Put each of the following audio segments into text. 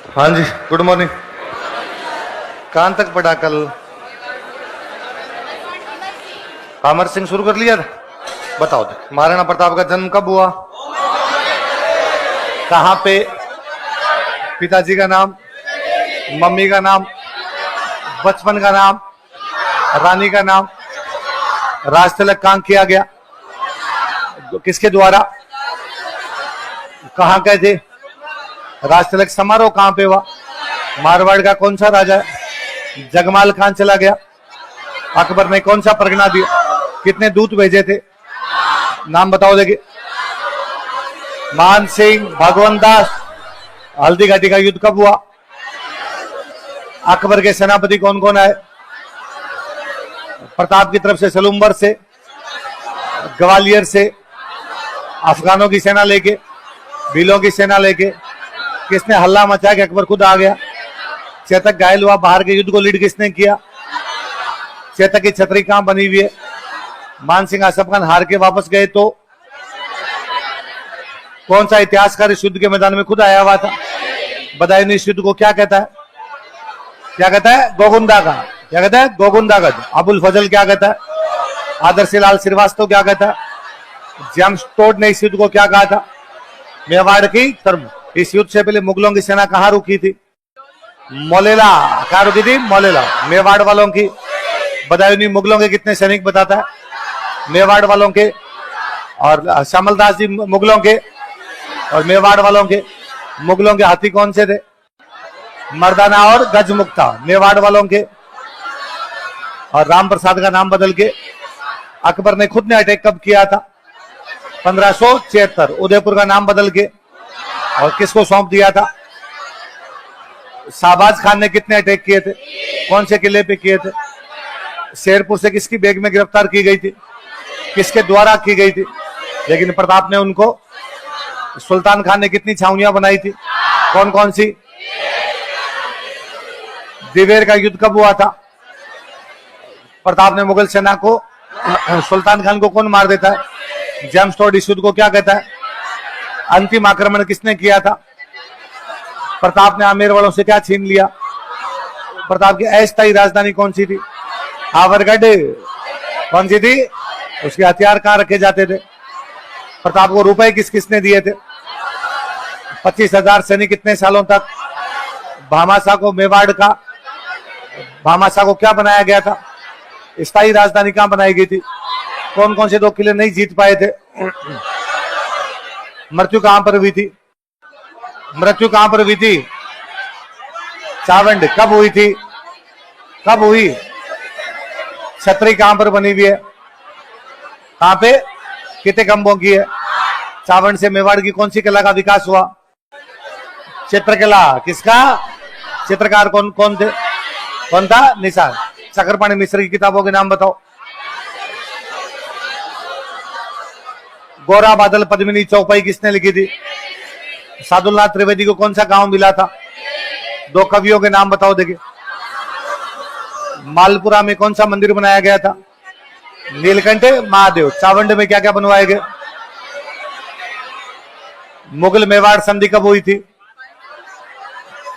हाँ जी, good morning. कहाँ तक पढ़ा कल? अमर सिंह शुरू कर लिया था। बताओ तो, महाराणा प्रताप का जन्म कब हुआ? कहाँ पे? पिताजी का नाम, मम्मी का नाम, बचपन का नाम, रानी का नाम, राज तिलक कहाँ किया गया, किसके द्वारा, कहाँ गए थे, राज तिलक समारोह कहाँ पे हुआ, मारवाड़ का कौन सा राजा है, जगमाल कहाँ चला गया, अकबर ने कौन सा परगना दिया, कितने दूत भेजे थे, नाम बताओ देखिए। मान सिंह, भगवंत दास। हल्दी घाटी का युद्ध कब हुआ? अकबर के सेनापति कौन कौन आए? प्रताप की तरफ से सलूम्बर से, ग्वालियर से, अफगानों की सेना लेके, भीलों की सेना लेके। किसने हल्ला मचा कि अकबर खुद आ गया? चेतक घायल हुआ, बाहर के युद्ध को लीड किसने किया? चेतक की छतरी कहां बनी हुई है? मानसिंह आसफ खान हार के वापस गए तो कौन सा इतिहासकार इस युद्ध के मैदान में खुद आया हुआ था? बदायूं इस युद्ध को क्या कहता है? क्या कहता है? गोगुंदा का। क्या कहता है? गोगुंदा का। अबुल फजल क्या कहता है? आदर्शी लाल श्रीवास्तव क्या कहता है? जेम्स टोड ने इस युद्ध को क्या कहा था? मेवाड़ की तरफ। इस युद्ध से पहले मुगलों की सेना कहां रुकी थी? मोलेला। कहां रुकी थी? मोलेला। मेवाड़ वालों की। बदायूं मुगलों के कितने सैनिक बताता है? मेवाड़ वालों के। और श्यामलदास जी मुगलों के और मेवाड़ वालों के। मुगलों के हाथी कौन से थे? मर्दाना और गजमुक्ता। मेवाड़ वालों के। और राम प्रसाद का नाम बदल के अकबर ने खुद ने अटैक कब किया था? 1576। उदयपुर का नाम बदल के और किसको सौंप दिया था? शाहबाज खान ने कितने अटैक किए थे? कौन से किले पे किए थे? शेरपुर से किसकी बेग में गिरफ्तार की गई थी? किसके द्वारा की गई थी? लेकिन प्रताप ने उनको। सुल्तान खान ने कितनी छावनियां बनाई थी? कौन कौन सी? दिवेर का युद्ध कब हुआ था? प्रताप ने मुगल सेना को। सुल्तान खान को कौन मार देता है? जेम्स टोड इस युद्ध को क्या कहता है? अंतिम आक्रमण किसने किया था? प्रताप ने आमेर वालों से क्या छीन लिया? प्रताप की अस्थायी राजधानी कौन सी थी? आवरगढ़। कौन सी थी? उसके हथियार कहां रखे जाते थे? प्रताप को रुपए किस किसने दिए थे? 25,000 सैनिक कितने सालों तक? भामाशाह को मेवाड़ का। भामाशाह को क्या बनाया गया था? स्थायी राजधानी कहां बनाई गई थी? कौन कौन से 2 किले नहीं जीत पाए थे? मृत्यु कहां पर हुई थी? मृत्यु कहां पर हुई थी? चावंड। कब हुई थी? कब हुई? छतरी कहां पर बनी हुई है? कहां पे? कितने खंभों की है? चावंड से मेवाड़ की कौन सी कला का विकास हुआ? चित्रकला। किसका? चित्रकार कौन कौन थे? कौन था? निसार। चक्रपाणी मिश्र की किताबों के नाम बताओ। गोरा बादल पद्मिनी चौपाई किसने लिखी थी? साधुनाथ त्रिवेदी को कौन सा गांव मिला था? 2 कवियों के नाम बताओ देखिए। मालपुरा में कौन सा मंदिर बनाया गया था? नीलकंठ महादेव। चावंड में क्या क्या बनवाए गए? मुगल मेवाड़ संधि कब हुई थी?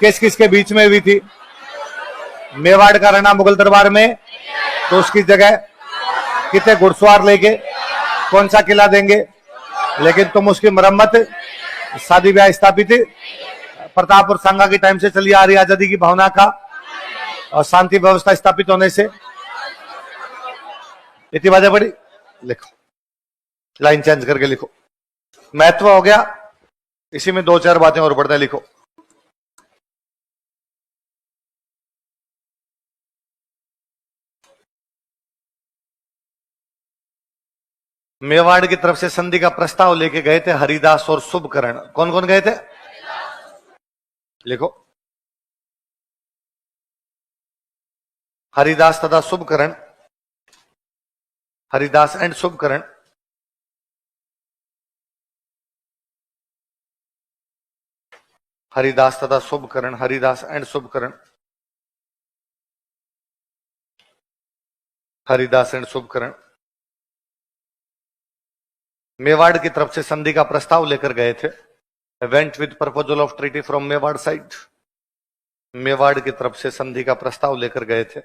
किस किस के बीच में हुई थी? मेवाड़ का रहना मुगल दरबार में, तो उसकी जगह कितने घुड़सवार लेके कौन सा किला देंगे? लेकिन तुम उसकी मरम्मत, शादी ब्याह स्थापित प्रताप और संगा के टाइम से चली आ रही आजादी की भावना का और शांति व्यवस्था स्थापित होने से। इतनी बातें पड़ी। लिखो, लाइन चेंज करके लिखो। महत्व हो गया, इसी में 2-4 बातें और पढ़ते हैं। लिखो। मेवाड़ की तरफ से संधि का प्रस्ताव लेके गए थे हरिदास और शुभकरण। कौन कौन गए थे? लिखो। हरिदास तथा शुभकरण। हरिदास एंड शुभकरण। हरिदास तथा शुभकरण। हरिदास एंड शुभकरण। हरिदास एंड शुभकरण मेवाड़ की तरफ से संधि का प्रस्ताव लेकर गए थे। Went with proposal of treaty from Mewar side. Mewar की तरफ से संधि का प्रस्ताव लेकर गए थे।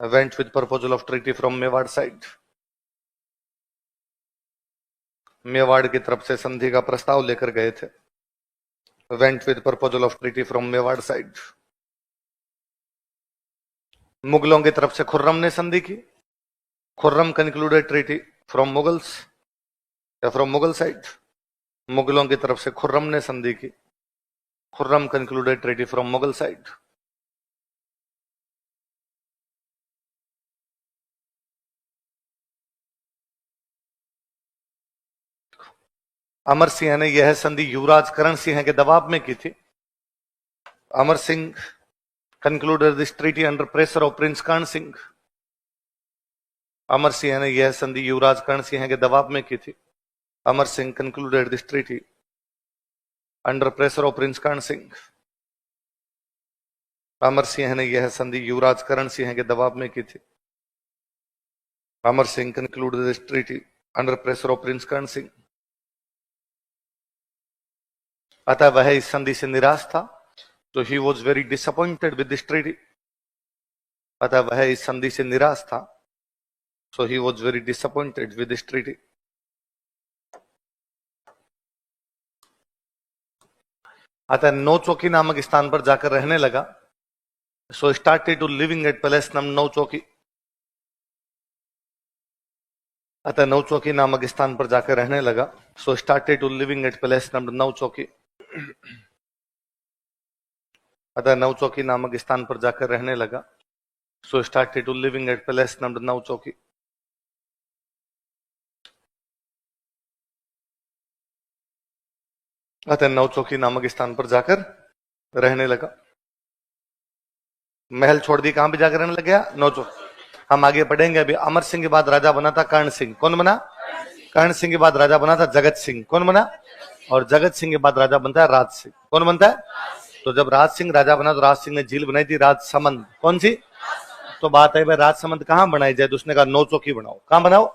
Went with proposal of treaty from Mewar side. Mewar की तरफ से संधि का प्रस्ताव लेकर गए थे। Went with proposal of treaty from Mewar side. मुगलों की तरफ से खुर्रम ने संधि की। Khurram concluded treaty from Mughals या फ्रॉम मुगल साइड। मुगलों की तरफ से खुर्रम ने संधि की। Khurram concluded treaty from Mughal side. Amar Singh ने यह संधि युवराज करण सिंह के दबाव में की थी। Amar Singh concluded this treaty under pressure of prince Karan Singh. Amar Singh ने यह संधि युवराज कर्ण सिंह के दबाव में की थी। Amar Singh concluded this treaty under pressure of prince Karan Singh. Amar Singh ने यह संधि युवराज करण सिंह के दबाव में की थी। Amar Singh concluded this treaty under pressure of prince Karan Singh. अतः वह इस संधि से निराश था, तो he was very disappointed with this treaty. अतः वह इस संधि से निराश था, so he was very disappointed with this treaty. अतः नौचौकी नामक स्थान पर जाकर रहने लगा। So started to living at palace नाम नौचौकी। अतः नौचौकी नामक स्थान पर जाकर रहने लगा। So started to living at palace नाम नौचौकी। अतः नौचौकी नामक स्थान पर जाकर रहने लगा। So started to living at palace नाम नौचौकी। अतः नौचौकी नामक स्थान पर जाकर रहने लगा। महल छोड़ दी, कहां पे जाकर रहने लग गया? नौचौकी। हम आगे पढ़ेंगे। अभी अमर सिंह के बाद राजा बना था कर्ण सिंह। कौन बना? कर्ण सिंह के बाद राजा बना था जगत सिंह। कौन बना? और जगत सिंह के बाद राजा बनता है राज सिंह। कौन बनता है? तो जब राज सिंह राजा बना तो राज सिंह ने झील बनाई थी राजसमंद। कौन सी? तो बात है भाई राजसमंद कहां बनाई जाए? तो उसने कहा नौचौकी बनाओ। कहां बनाओ?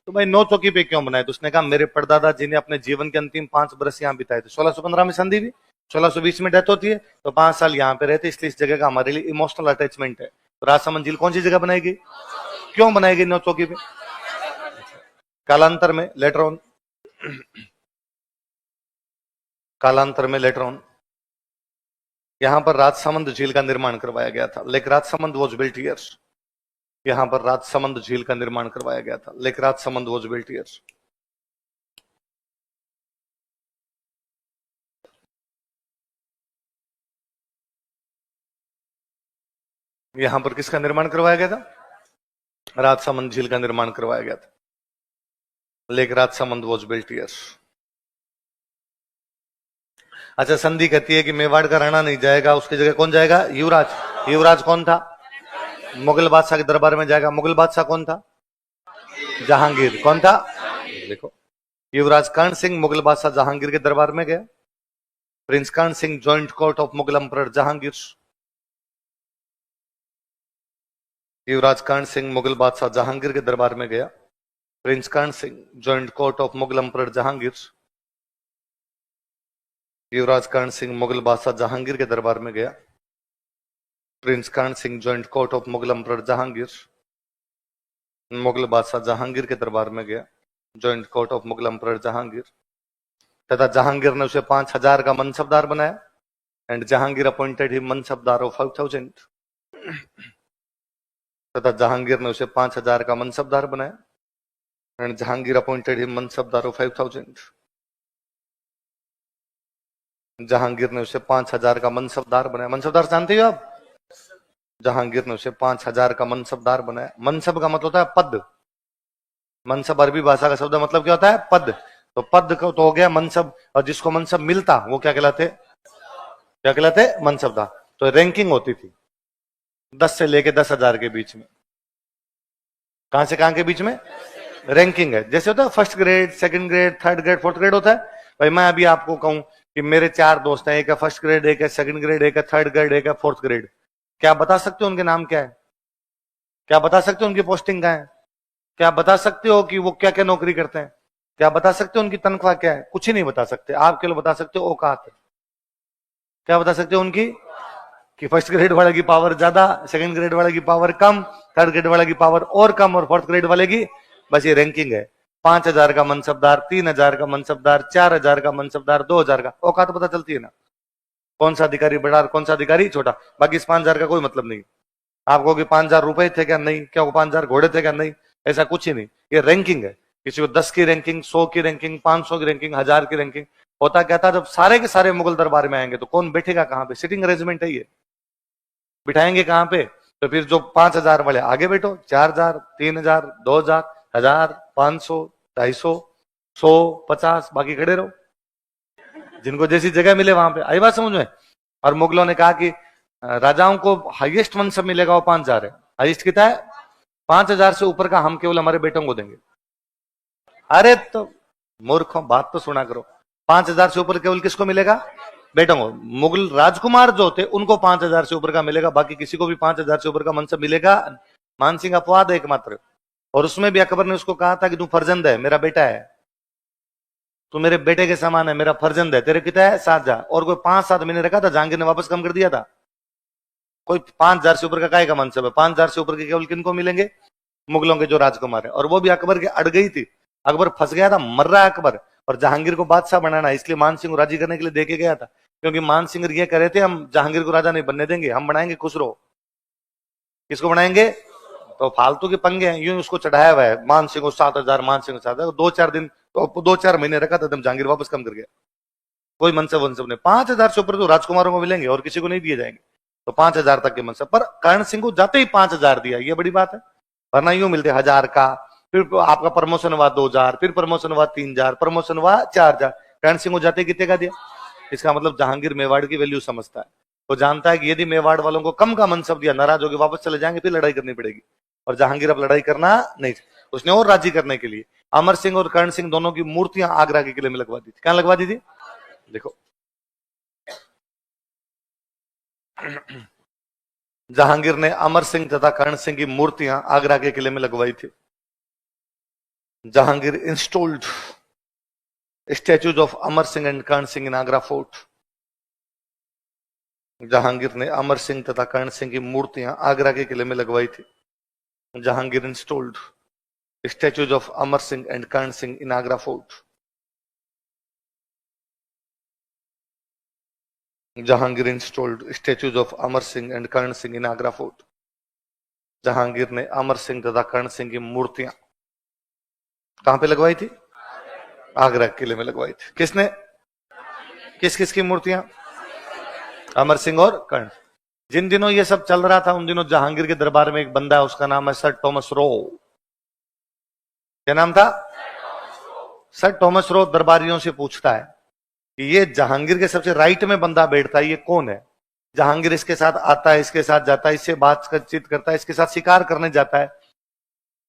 तो भाई नौचौकी पे क्यों बनाए? तो उसने कहा मेरे परदादा जी ने अपने जीवन के अंतिम 5 वर्ष यहाँ बिताए थे। 1615 में संधि हुई, 1620 में डेथ होती है, तो 5 साल यहाँ पे रहते, इसलिए इस जगह का हमारे लिए इमोशनल अटैचमेंट है। तो राजसमंद झील कौन सी जगह बनाएगी? क्यों बनाएगी नौचौकी पे? कालांतर में लेटर ऑन, कालांतर में लेटर ऑन यहां पर राजसमंद झील का निर्माण करवाया गया था। Lake Rajsamand was built here. यहां पर राजसमंद झील का निर्माण करवाया गया था। Lake Rajsamand was built here. यहां पर किसका निर्माण करवाया गया था? राजसमंद झील का निर्माण करवाया गया था। Lake Rajsamand was built here. अच्छा, संधि कहती है कि मेवाड़ का राणा नहीं जाएगा, उसकी जगह कौन जाएगा? युवराज। युवराज कौन था? मुगल बादशाह के दरबार में जाएगा। मुगल बादशाह कौन था? जहांगीर। कौन था? देखो, युवराज कर्ण सिंह मुगल बादशाह जहांगीर के दरबार में गया। Prince Karan Singh joined court of Mughal emperor Jahangir. युवराज कर्ण सिंह मुगल बादशाह जहांगीर के दरबार में गया। Prince Karan Singh joined court of Mughal emperor Jahangir. युवराज कर्ण सिंह मुगल बादशाह जहांगीर के दरबार में गया। Prince Karan Singh joined court of Mughal emperor Jahangir. Mughal बादशाह जहांगीर के दरबार में गया, joined court of Mughal emperor Jahangir. तथा जहांगीर ने उसे 5000 का मनसबदार बनाया। And Jahangir appointed he mansabdar of 5000। तथा जहांगीर ने उसे 5000 का मनसबदार बनाया। And Jahangir appointed he mansabdar of 5000। Jahangir ने उसे 5000 का मनसबदार बनाया। मनसबदार जानते हो आप? जहांगीर ने उसे 5000 का मनसबदार बनाया। मनसब का मतलब होता है पद। मनसब अरबी भाषा का शब्द मतलब क्या होता है? पद। तो पद को तो हो गया मनसब, और जिसको मनसब मिलता वो क्या कहलाते? क्या कहलाते? मनसबदार। तो रैंकिंग होती थी 10 से लेके 10,000 के बीच में। कहां से कहां के बीच में? रैंकिंग है। जैसे होता है first grade, second grade, third grade, fourth grade होता है। भाई मैं अभी आपको कहूं कि मेरे 4 दोस्त हैं, एक है फर्स्ट ग्रेड, एक है सेकंड ग्रेड, एक है थर्ड ग्रेड, एक है फोर्थ ग्रेड। क्या बता सकते हो उनके नाम क्या है? क्या बता सकते हो उनकी पोस्टिंग क्या है? क्या बता सकते हो कि वो क्या क्या नौकरी करते हैं? क्या बता सकते हो उनकी तनख्वाह क्या है? कुछ ही नहीं बता सकते। आप केवल बता सकते हो औकात। क्या बता सकते हो उनकी? कि फर्स्ट ग्रेड वाले की पावर ज्यादा, सेकंड ग्रेड वाले की पावर कम, थर्ड ग्रेड वाले की पावर और कम, और फोर्थ ग्रेड वाले की बस ये रैंकिंग है। 5,000 का मनसबदार, 3,000 का मनसबदार, 4,000 का मनसबदार, 2,000 का, औकात पता चलती है ना, कौन सा अधिकारी बड़ा, कौन सा अधिकारी छोटा। बाकी इस 5,000 का कोई मतलब नहीं। आप कहोगे 5,000 रुपए थे क्या? नहीं। क्या 5,000 घोड़े थे क्या? नहीं। ऐसा कुछ ही नहीं, ये रैंकिंग है। किसी को 10 की रैंकिंग, 100 की रैंकिंग, 500 की रैंकिंग, 1,000 की रैंकिंग। होता क्या था, जब सारे के सारे मुगल दरबार में आएंगे तो कौन बैठेगा कहां पे? सिटिंग अरेंजमेंट है ये, बिठाएंगे कहां पे? तो फिर जो 5,000 वाले आगे बैठो, 4,000, 3,000, 2,000, 1,000, 500, 250, 100, 50, बाकी खड़े रहो, जिनको जैसी जगह मिले वहां पे। आई बात समझ में? और मुगलों ने कहा कि राजाओं को हाईएस्ट मनसब मिलेगा वो 5,000 है। हाईएस्ट कितना है? 5,000 से ऊपर का हम केवल हमारे बेटों को देंगे। अरे तो मूर्खों, बात तो सुना करो। 5,000 से ऊपर केवल किसको मिलेगा? बेटों को। मुगल राजकुमार जो थे उनको 5,000 से ऊपर का मिलेगा, बाकी किसी को भी 5,000 से ऊपर का मनसब मिलेगा। मानसिंह अपवाद है एकमात्र, और उसमें भी अकबर ने उसको कहा था कि तू फर्जंद है, मेरा बेटा है, तू मेरे बेटे के समान है, मेरा फर्जंद है। तेरे कितना है? 7,000। और कोई 5-7 महीने रखा था, जहांगीर ने वापस कम कर दिया था। कोई 5,000 से ऊपर का काय का मनसब है? 5,000 से ऊपर के केवल किनको मिलेंगे? मुगलों के जो राजकुमार है। और वो भी अकबर के अड़ गई थी, अकबर फंस गया था, मर रहा है अकबर, और जहांगीर को बादशाह बनाना, इसलिए मानसिंह को राजी करने के लिए देके गया था। क्योंकि मानसिंह ये करे थे, हम जहांगीर को राजा नहीं बनने देंगे, हम बनाएंगे खुसरो। किसको बनाएंगे? तो फालतू के पंगे हैं, यूं उसको चढ़ाया हुआ है, मानसिंह को 7,000, मानसिंह को 7,000। 2-4 दिन तो 2-4 महीने रखा था, तब जहांगीर वापस कम कर गया। कोई मनसब वनसब नहीं। 5,000 से ऊपर तो राजकुमारों को मिलेंगे और किसी को नहीं दिए जाएंगे। तो 5,000 तक के मनसब पर कर्ण सिंह को जाते ही 5,000 दिया, ये बड़ी बात है। वरना यूं मिलते 1,000 का, फिर आपका प्रमोशन हुआ 2,000, फिर प्रमोशन हुआ 3,000, प्रमोशन हुआ 4,000। कर्ण सिंह को जाते कितने का दिया? इसका मतलब जहांगीर मेवाड़ की वैल्यू समझता है। वो जानता है कि यदि मेवाड़ वालों को कम का मनसब दिया, नाराज होकर वापस चले जाएंगे, फिर लड़ाई करनी पड़ेगी। और जहांगीर अब लड़ाई करना नहीं, उसने और राजी करने के लिए अमर सिंह और कर्ण सिंह दोनों की मूर्तियां आगरा के किले में लगवा दी थी। क्या लगवा दी थी? देखो, जहांगीर ने अमर सिंह तथा कर्ण सिंह की मूर्तियां आगरा के किले में लगवाई थी। Jahangir installed statues of Amar Singh and Karan Singh in Agra fort. Jahangir ने अमर सिंह तथा कर्ण सिंह की मूर्तियां आगरा के किले में लगवाई थी। Jahangir installed statues of Amar Singh and Karan Singh in Agra fort. Jahangir installed statues of Amar Singh and Karan Singh in Agra fort. Jahangir ने अमर सिंह तथा कर्ण सिंह की मूर्तियां कहां पे लगवाई थी? आगरा किले में लगवाई थी। किसने? किस किस की मूर्तियां? अमर सिंह और कर्ण। जिन दिनों ये सब चल रहा था, उन दिनों जहांगीर के दरबार में एक बंदा है, उसका नाम है सर थॉमस रो। क्या नाम था? सर थॉमस रो दरबारियों से पूछता है कि ये जहांगीर के सबसे राइट में बंदा बैठता है, ये कौन है? जहांगीर इसके साथ आता है, इसके साथ जाता है, इससे बातचीत करता है, इसके साथ शिकार करने जाता है।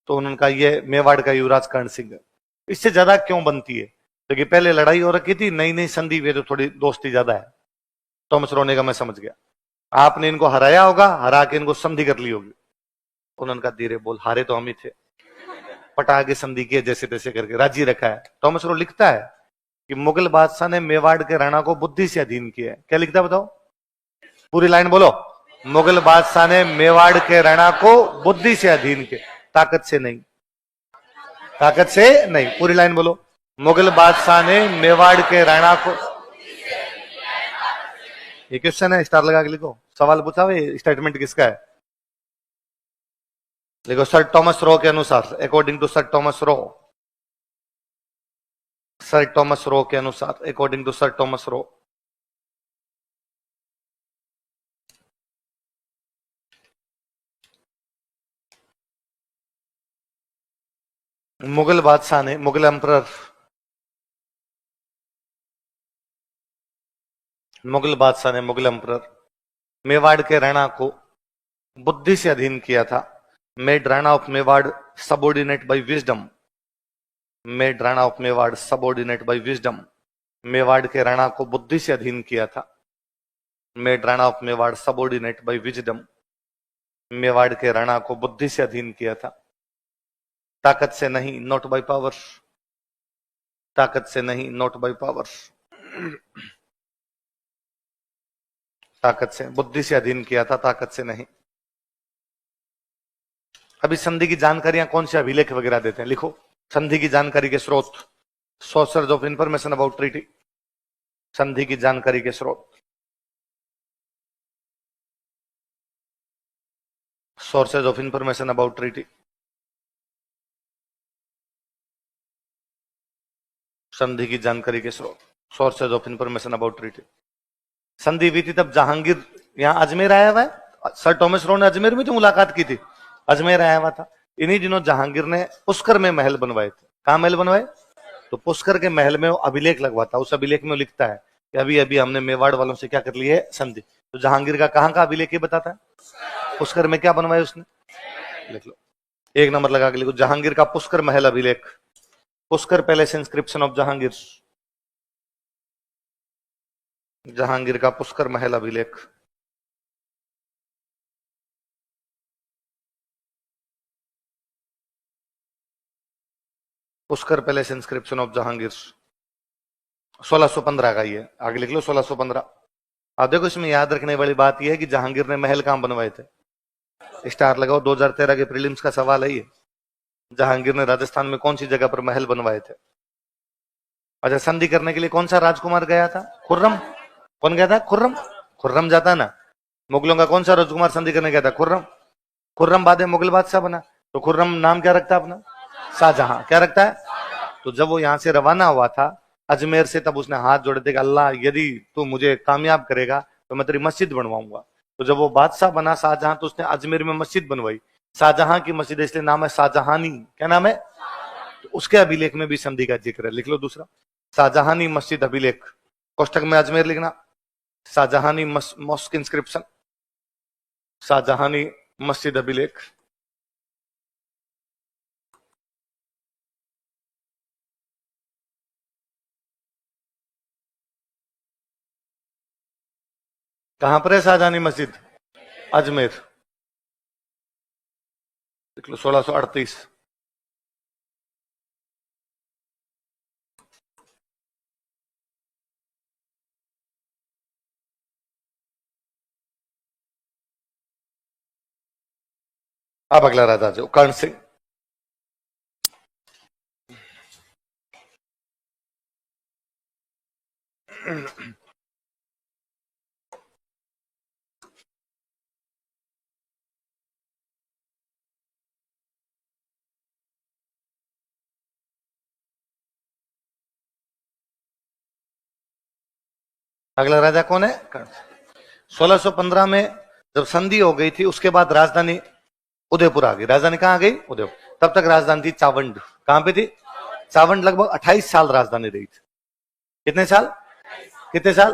तो उन्होंने कहा ये मेवाड़ का युवराज कर्ण सिंह है। इससे ज्यादा क्यों बनती है? क्योंकि पहले लड़ाई हो रखी थी, नई नई संधि हुई, तो थोड़ी दोस्ती ज्यादा है। थॉमस रो ने कहा मैं समझ गया, आपने इनको हराया होगा, हरा के इनको संधि कर ली होगी। उन्होंने कहा धीरे बोल, हारे तो हम ही थे, पटा के संधि किए जैसे तैसे करके, राजी रखा है। थॉमस रो लिखता है कि मुगल बादशाह ने मेवाड़ के राणा को बुद्धि से अधीन किया है। क्या लिखता है बताओ? पूरी लाइन बोलो। मुगल बादशाह ने मेवाड़ के राणा को बुद्धि से अधीन किया, ताकत से नहीं, ताकत से नहीं। पूरी लाइन बोलो। मुगल बादशाह ने मेवाड़ के राणा को, ये क्वेश्चन है, स्टार लगा के लिखो। सवाल पूछा हुआ, स्टेटमेंट किसका है? देखो, सर थॉमस रो के अनुसार, according to sir Thomas Roe, sir Thomas Roe के अनुसार, according to sir Thomas Roe, Mughal बादशाह ने, मुगल एम्परर, मुगल बादशाह ने, मुगल एम्परर मेवाड़ के राणा को बुद्धि से अधीन किया था। Made Rana of Mewar subordinate by wisdom, made Rana of Mewar subordinate by wisdom. Mewar के राणा को बुद्धि से अधीन किया था। Made Rana of Mewar subordinate by wisdom. Mewar के राणा को बुद्धि से अधीन किया था, ताकत से नहीं, नॉट बाय पावर, ताकत से नहीं, नॉट बाय पावर। ताकत से, बुद्धि से अधीन किया था, ताकत से नहीं। अभी संधि की जानकारियां कौन से अभिलेख वगैरह देते हैं, लिखो। संधि की जानकारी के स्रोत, sources of information about treaty. संधि की जानकारी के स्रोत, sources of information about treaty. संधि की जानकारी के स्रोत, sources of information about treaty. संधि हुई थी तब जहांगीर यहां अजमेर आया हुआ है। सर टॉमस रो ने अजमेर में तो मुलाकात की थी, अजमेर आया हुआ था। इन्हीं दिनों जहांगीर ने पुष्कर में महल बनवाए थे। कहां महल बनवाए? तो पुष्कर के महल में वो अभिलेख लगवाता, उस अभिलेख में लिखता है कि अभी अभी हमने मेवाड़ वालों से क्या कर ली है, संधि। तो जहांगीर का कहां का अभिलेख ये बताता है, पुष्कर में क्या बनवाया उसने, लिख लो, एक नंबर लगा के लिखो, जहांगीर का पुष्कर महल अभिलेख, Pushkar palace inscription of Jahangir, Jahangir का पुष्कर महल अभिलेख। Pushkar palace inscription of Jahangir 1615 का, ये आगे लिख लो 1615। अब देखो इसमें याद रखने वाली बात यह है कि जहांगीर ने महल कहां बनवाए थे, स्टार लगाओ, 2013 के प्रीलिम्स का सवाल है ये। जहांगीर ने राजस्थान में कौन सी जगह पर महल बनवाए थे? अच्छा, संधि करने के लिए कौन सा राजकुमार गया था? खुर्रम। कौन गया था? खुर्रम। खुर्रम जाता ना। मुगलों का कौन सा राजकुमार संधि करने गया था? खुर्रम। खुर्रम बाद में मुगल बादशाह बना, तो खुर्रम नाम क्या रखता है अपना? शाहजहां। क्या रखता है? तो जब वो यहां से रवाना हुआ था अजमेर से, तब उसने हाथ जोड़े थे कि अल्लाह यदि तू मुझे कामयाब करेगा तो मैं तेरी मस्जिद बनवाऊंगा। तो जब वो बादशाह बना शाहजहां, तो उसने अजमेर में मस्जिद बनवाई, शाहजहां की मस्जिद, इसलिए नाम है शाहजहानी। क्या नाम है? तो उसके अभिलेख में भी संधि का जिक्र है, लिख लो दूसरा, शाहजहानी मस्जिद अभिलेख, कोष्टक में अजमेर लिखना, शाहजहानी मॉस्क इंस्क्रिप्शन, शाहजहानी मस्जिद अभिलेख। कहां पर है शाहजहानी मस्जिद? अजमेर, लिख लो 1638। अब अगला राजा जो कर्ण सिंह। अगला राजा कौन है? कर्ण। 1615 में जब संधि हो गई थी, उसके बाद राजधानी उदयपुर आ गई। राजधानी कहां आ गई? उदयपुर। तब तक राजधानी थी चावंड। कहां पे थी? चावंड। लगभग 28 साल राजधानी रही थी। कितने साल? कितने साल?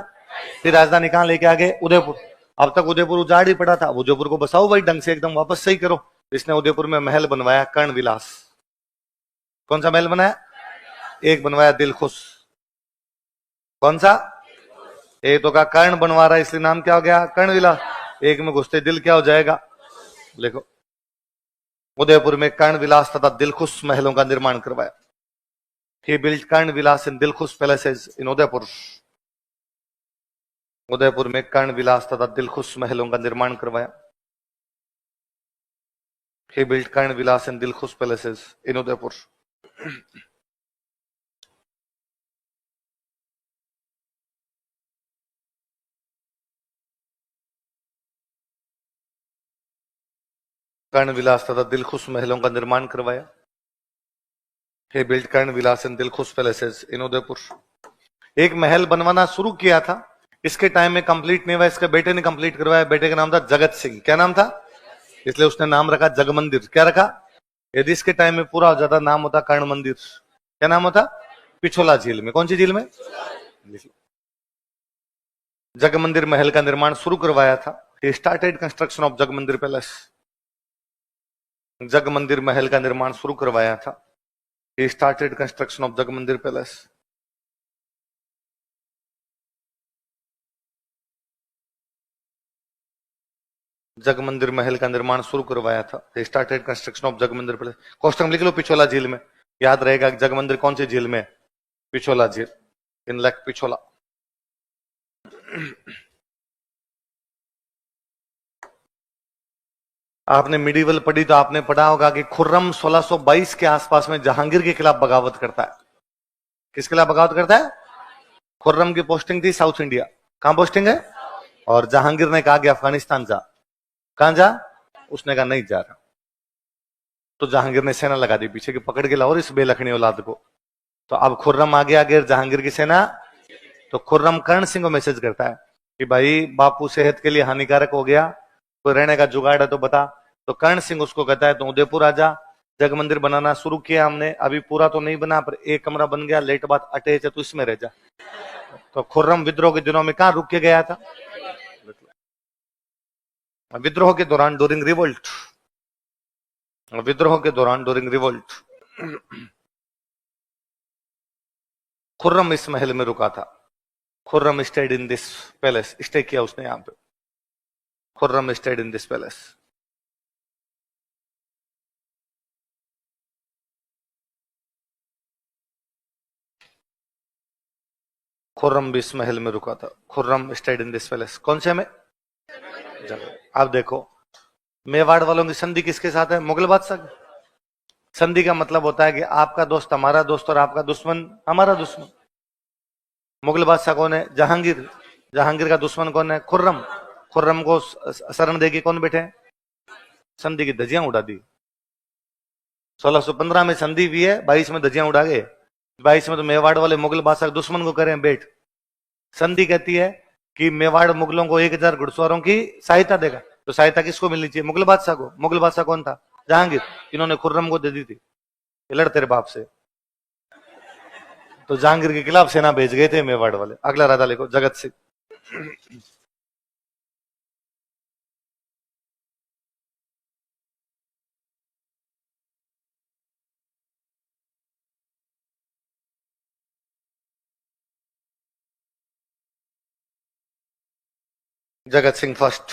फिर राजधानी कहां लेके आ गए? उदयपुर। अब तक उदयपुर उजाड़ ही पड़ा था, उदयपुर को बसाओ भाई ढंग से, एकदम वापस सही करो। इसने उदयपुर में महल बनवाया कर्ण विलास। कौन सा महल बनाया? एक बनवाया दिलखुश। कौन सा? एक तो का कर्ण बनवा रहा है, इसलिए नाम क्या हो गया? कर्ण विलास। एक में घुसते दिल क्या हो जाएगा? लिखो, उदयपुर में कर्ण विलास तथा दिलखुश महलों का निर्माण करवाया। He built Karan Vilas in Dilkhush palaces in Udaipur. Udaipur में कर्ण विलास तथा दिलखुश महलों का निर्माण करवाया। He built Karan Vilas in Dilkhush palaces in Udaipur. Karan Vilas तथा दिलखुश महलों का निर्माण करवाया। He built Karan Vilas in Dilkhush palaces in Udaipur. एक महल बनवाना शुरू किया था, इसके टाइम में कंप्लीट नहीं हुआ, इसके बेटे ने कंप्लीट करवाया। बेटे का नाम था जगत सिंह। क्या नाम था? इसलिए उसने नाम रखा जग मंदिर। क्या रखा? यदि इसके टाइम में पूरा हो जाता, नाम होता कर्ण मंदिर। क्या नाम होता? पिछोला झील में। कौन सी झील में? जग मंदिर महल का निर्माण शुरू करवाया था। He started construction of जग मंदिर पैलेस। जग मंदिर महल का निर्माण शुरू करवाया था। He started construction of जग मंदिर पैलेस। जग मंदिर महल का निर्माण शुरू करवाया था। He started construction of जग मंदिर पैलेस। कोष्टक में लिख लो पिछोला झील में, याद रहेगा जग मंदिर कौन सी झील में? पिछोला झील, इन लेक पिछोला। आपने मिडीवल पढ़ी तो आपने पढ़ा होगा कि खुर्रम 1622 के आसपास में जहांगीर के खिलाफ बगावत करता है। किसके खिलाफ बगावत करता है? खुर्रम की पोस्टिंग थी साउथ इंडिया। कहां पोस्टिंग है? और जहांगीर ने कहा कि अफगानिस्तान जा। कहां जा? उसने कहा नहीं जा रहा। तो जहांगीर ने सेना लगा दी पीछे कि पकड़ के लाओ इस बेलखनी औलाद को। तो अब खुर्रम आगे आगे जहांगीर की सेना। तो खुर्रम कर्ण सिंह को मैसेज करता है कि भाई बापू सेहत के लिए हानिकारक हो गया, कोई रहने का जुगाड़ है तो बता। तो कर्ण सिंह उसको कहता है तो उदयपुर आजा, जग मंदिर बनाना शुरू किया हमने, अभी पूरा तो नहीं बना पर एक कमरा बन गया, लेट बात अटैच है तो इसमें रह जा। तो खुर्रम विद्रोह के दिनों में कहां रुक के गया था? विद्रोह के दौरान ड्यूरिंग रिवोल्ट, विद्रोह के दौरान ड्यूरिंग रिवोल्ट खुर्रम इस महल में रुका था। Khurram stayed in this palace, stay किया उसने यहां पे। Khurram stayed in this palace. Khurram भी इस महल में रुका था। Khurram stayed in this palace. कौन से में? अब देखो, मेवाड़ वालों की संधि किसके साथ है? मुगल बादशाह। संधि का मतलब होता है कि आपका दोस्त हमारा दोस्त और आपका दुश्मन हमारा दुश्मन। मुगल बादशाह कौन है? जहांगीर। जहांगीर का दुश्मन कौन है? खुर्रम। खुर्रम को शरण देके कौन बैठे? संधि की धज्जियां उड़ा दी। 1615 में संधि हुई है, 22 में धज्जियां उड़ा गए। 22 में तो मेवाड़ वाले मुगल बादशाह दुश्मन को करें बैठ। संधि कहती है कि मेवाड़ मुगलों को 1000 घुड़सवारों की सहायता देगा। तो सहायता किसको मिलनी चाहिए? मुगल बादशाह को। मुगल बादशाह कौन था? जहांगीर। इन्होंने खुर्रम को दे दी थी, लड़ तेरे बाप से। तो जहांगीर के खिलाफ सेना भेज गए थे मेवाड़ वाले। अगला राजा लिखो, जगत सिंह। जगत सिंह फर्स्ट।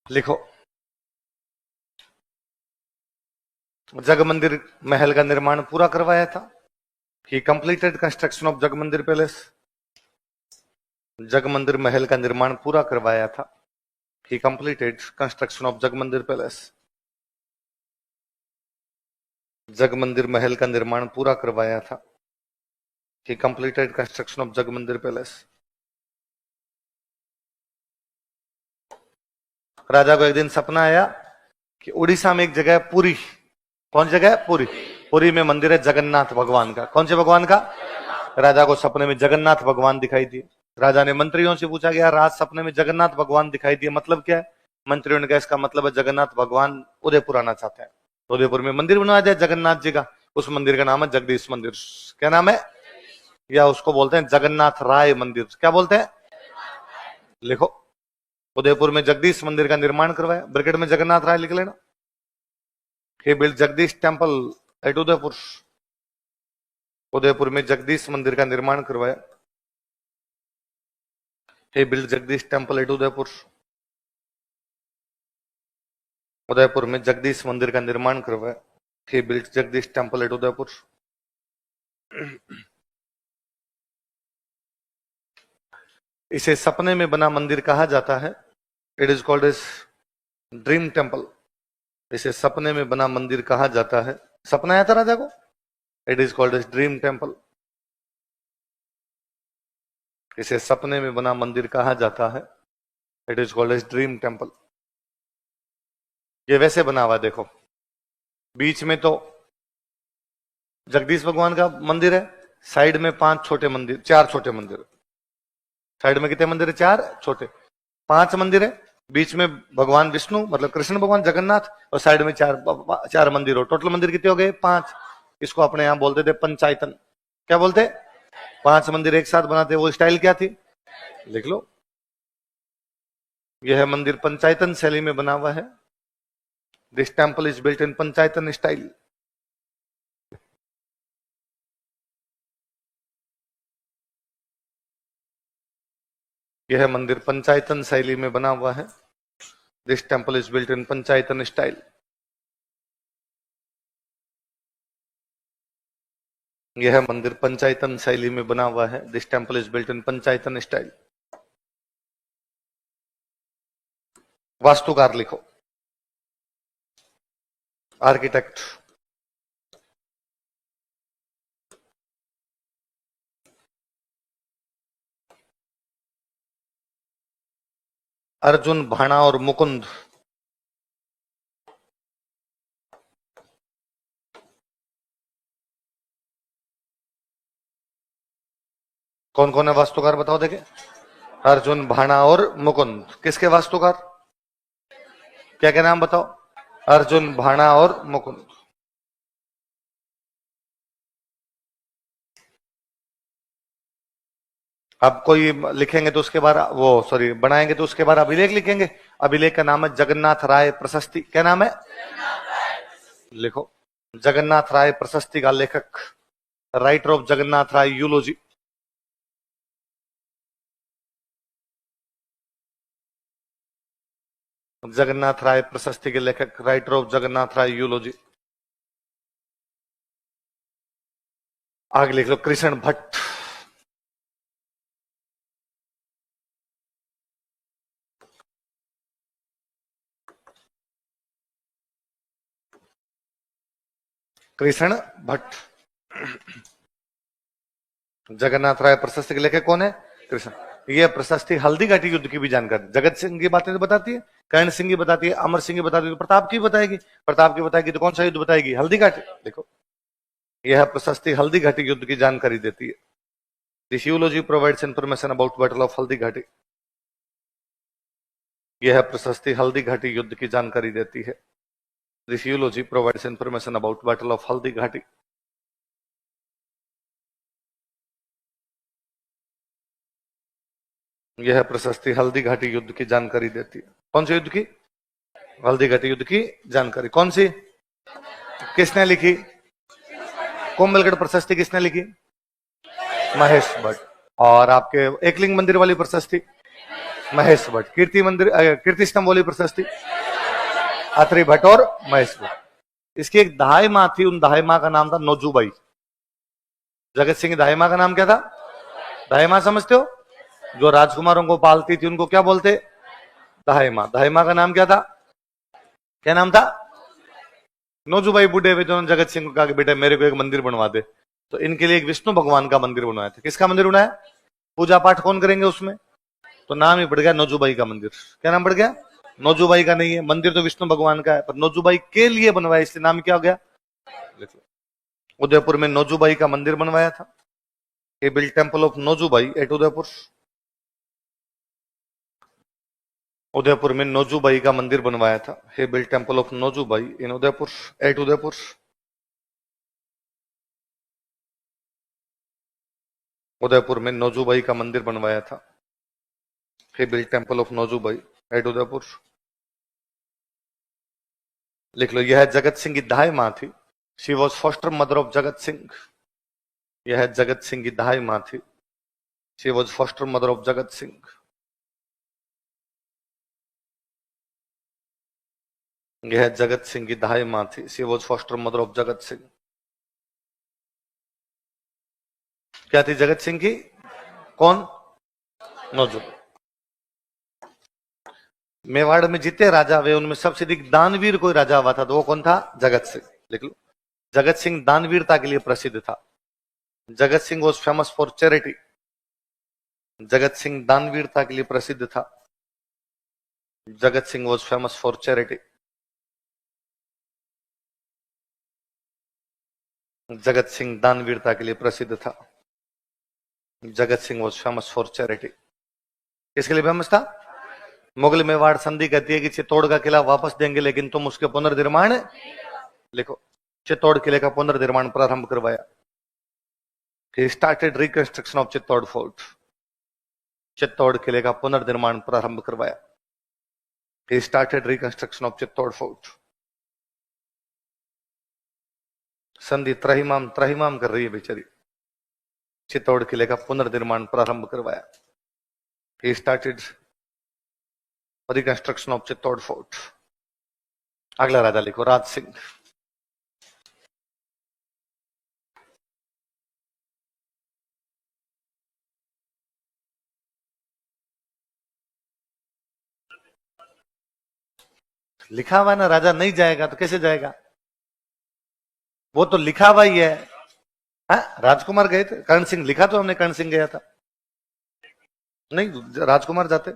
लिखो, जग मंदिर महल का निर्माण पूरा करवाया था। ही कंप्लीटेड कंस्ट्रक्शन ऑफ जग मंदिर पैलेस। जग मंदिर महल का निर्माण पूरा करवाया था। ही कंप्लीटेड कंस्ट्रक्शन ऑफ जग मंदिर पैलेस। जग मंदिर महल का निर्माण पूरा करवाया था। ही कंप्लीटेड कंस्ट्रक्शन ऑफ जग मंदिर पैलेस। राजा को एक दिन सपना आया कि उड़ीसा में एक जगह है पुरी। कौन सी जगह है? पुरी। पुरी में मंदिर है जगन्नाथ भगवान का। कौन से भगवान का? राजा को सपने में जगन्नाथ भगवान दिखाई दिए। राजा ने मंत्रियों से पूछा कि यार रात सपने में जगन्नाथ भगवान दिखाई दिए, मतलब क्या है? मंत्रियों ने कहा इसका मतलब है जगन्नाथ भगवान उदयपुर आना चाहते हैं, तो उदयपुर में मंदिर बनवाया जाए जगन्नाथ जी का। उस मंदिर का नाम है जगदीश मंदिर। क्या नाम है? या उसको बोलते हैं जगन्नाथ राय मंदिर। क्या बोलते हैं? लिखो, उदयपुर में जगदीश मंदिर का निर्माण करवाया। ब्रिगेड में जगन्नाथ राय लिख लेना। he built Jagdish temple at Udaipur. Udaipur में जगदीश मंदिर का निर्माण करवाया। he built Jagdish temple at Udaipur. Udaipur में जगदीश मंदिर का निर्माण करवाया। he built Jagdish temple at Udaipur. इसे सपने में बना मंदिर कहा जाता है। It is called as dream temple. इसे सपने में बना मंदिर कहा जाता है। सपना आया था राजा को। It is called as dream temple. इसे सपने में बना मंदिर कहा जाता है। It is called as dream temple. ये वैसे बना हुआ देखो, बीच में तो जगदीश भगवान का मंदिर है, साइड में 5 छोटे मंदिर, 4 छोटे मंदिर। साइड में कितने मंदिर है? 4 छोटे। 5 मंदिर है, बीच में भगवान विष्णु मतलब कृष्ण भगवान जगन्नाथ, और साइड में 4 मंदिर हो। टोटल मंदिर कितने हो गए? 5। इसको अपने यहां बोलते थे पंचायतन। क्या बोलते? 5 मंदिर एक साथ बनाते। वो स्टाइल क्या थी? लिख लो, यह मंदिर पंचायतन शैली में बना हुआ है। This temple is built in Panchayatan style. यह मंदिर पंचायतन शैली में बना हुआ है। This temple is built in Panchayatan style. यह मंदिर पंचायतन शैली में बना हुआ है। This temple is built in Panchayatan style. वास्तुकार लिखो, आर्किटेक्ट। अर्जुन, भाणा और मुकुंद। कौन कौन है वास्तुकार बताओ देखे। अर्जुन, भाणा और मुकुंद किसके वास्तुकार? क्या क्या नाम बताओ। अर्जुन, भाणा और मुकुंद। अब कोई लिखेंगे तो उसके बाद वो सॉरी बनाएंगे तो उसके बाद अभिलेख लिखेंगे। अभिलेख का नाम है जगन्नाथ राय प्रशस्ति। क्या नाम है? लिखो, जगन्नाथ राय प्रशस्ति का लेखक, writer of Jagannath Rai eulogy. Jagannath Rai Prashasti के लेखक, writer of Jagannath Rai eulogy. आगे लिख लो, कृष्ण भट्ट। कृष्ण भट्ट। जगन्नाथ राय प्रशस्ति के लेखक कौन है? कृष्ण। ये प्रशस्ति हल्दी घाटी युद्ध की भी जानकारी, जगत सिंह की बातें तो बताती है, कर्ण सिंह की बताती है, अमर सिंह की बताती है, तो प्रताप की बताएगी। प्रताप की बताएगी तो कौन सा युद्ध बताएगी? हल्दी घाटी। देखो, यह प्रशस्ति हल्दी घाटी युद्ध की जानकारी देती है। This eulogy provides information about battle of Haldi Ghati. यह प्रशस्ति हल्दी घाटी युद्ध की जानकारी देती है। This eulogy provides information about battle of Haldi Ghati. यह प्रशस्ति हल्दी घाटी युद्ध की जानकारी देती है। कौन से युद्ध की? हल्दी घाटी युद्ध की जानकारी। कौन सी? किसने लिखी? कोमलगढ़ प्रशस्ति किसने लिखी? महेश भट्ट। और आपके एकलिंग मंदिर वाली प्रशस्ति? महेश भट्ट। कीर्ति मंदिर कीर्ति स्तंभ वाली प्रशस्ति? अत्रि भट्ट और महेश भट्ट। इसकी एक दहाई माँ थी, उन दहाई माँ का नाम था नोजूबाई। जगत सिंह की दहाई माँ का नाम क्या था? दहाई माँ समझते हो? जो राजकुमारों को पालती थी उनको क्या बोलते? दहाई माँ। दहाई माँ का नाम क्या था? क्या नाम था? नोजूबाई बूढ़े हुए तो जगत सिंह को कहा कि बेटा मेरे को एक मंदिर बनवा दे। तो इनके लिए एक विष्णु भगवान का मंदिर बनवाया था। किसका मंदिर बनाया? पूजा पाठ कौन करेंगे उसमें? तो नाम ही पड़ गया नोजूबाई का मंदिर। क्या नाम पड़ गया? नोजूबाई का नहीं है, मंदिर तो विष्णु भगवान का है, पर नोजूबाई के लिए बनवाया, इसलिए नाम क्या हो गया? उदयपुर में नोजूबाई का मंदिर बनवाया था। he built temple of Nojubai at Udaipur. Udaipur में नोजूबाई का मंदिर बनवाया था। he built temple of Nojubai in Udaipur at Udaipur. Udaipur में नोजूबाई का मंदिर बनवाया था। he built temple of Nojubai at Udaipur. लिख लो, यह जगत सिंह की दाई मां थी। She was foster mother of Jagat Singh. यह जगत सिंह की दाई मां थी। She was foster mother of Jagat Singh. यह जगत सिंह की दाई मां थी। She was foster mother of Jagat Singh. क्या थी जगत सिंह की? कौन? नोजूबाई। मेवाड़ में जितने राजा हुए उनमें सबसे अधिक दानवीर कोई राजा हुआ था तो वो कौन था? जगत सिंह। लिख लो, जगत सिंह दानवीरता के लिए प्रसिद्ध था। Jagat Singh was famous for charity. Jagat Singh दानवीरता के लिए प्रसिद्ध था। Jagat Singh was famous for charity. Jagat Singh दानवीरता के लिए प्रसिद्ध था। Jagat Singh was famous for charity. किसके लिए फेमस था? मुगल मेवाड़ संधि कहती है कि चित्तौड़ का किला वापस देंगे लेकिन तुम उसके पुनर्निर्माण। लिखो, चित्तौड़ किले का पुनर्निर्माण प्रारंभ करवाया। He started reconstruction of Chittor fort. Chittor किले का पुनर्निर्माण प्रारंभ करवाया। He started reconstruction of Chittor fort. संधि त्राहिमाम त्राहिमाम कर रही है बेचारी। चित्तौड़ किले का पुनर्निर्माण प्रारंभ करवाया। He started reconstruction of Chittor fort. अगला राजा लिखो, राज सिंह। लिखा हुआ है ना, राजा नहीं जाएगा तो कैसे जाएगा? वो तो लिखा हुआ ही है। हाँ, राजकुमार गए थे, कर्ण सिंह लिखा तो हमने कर्ण सिंह गया था, नहीं राजकुमार जाते।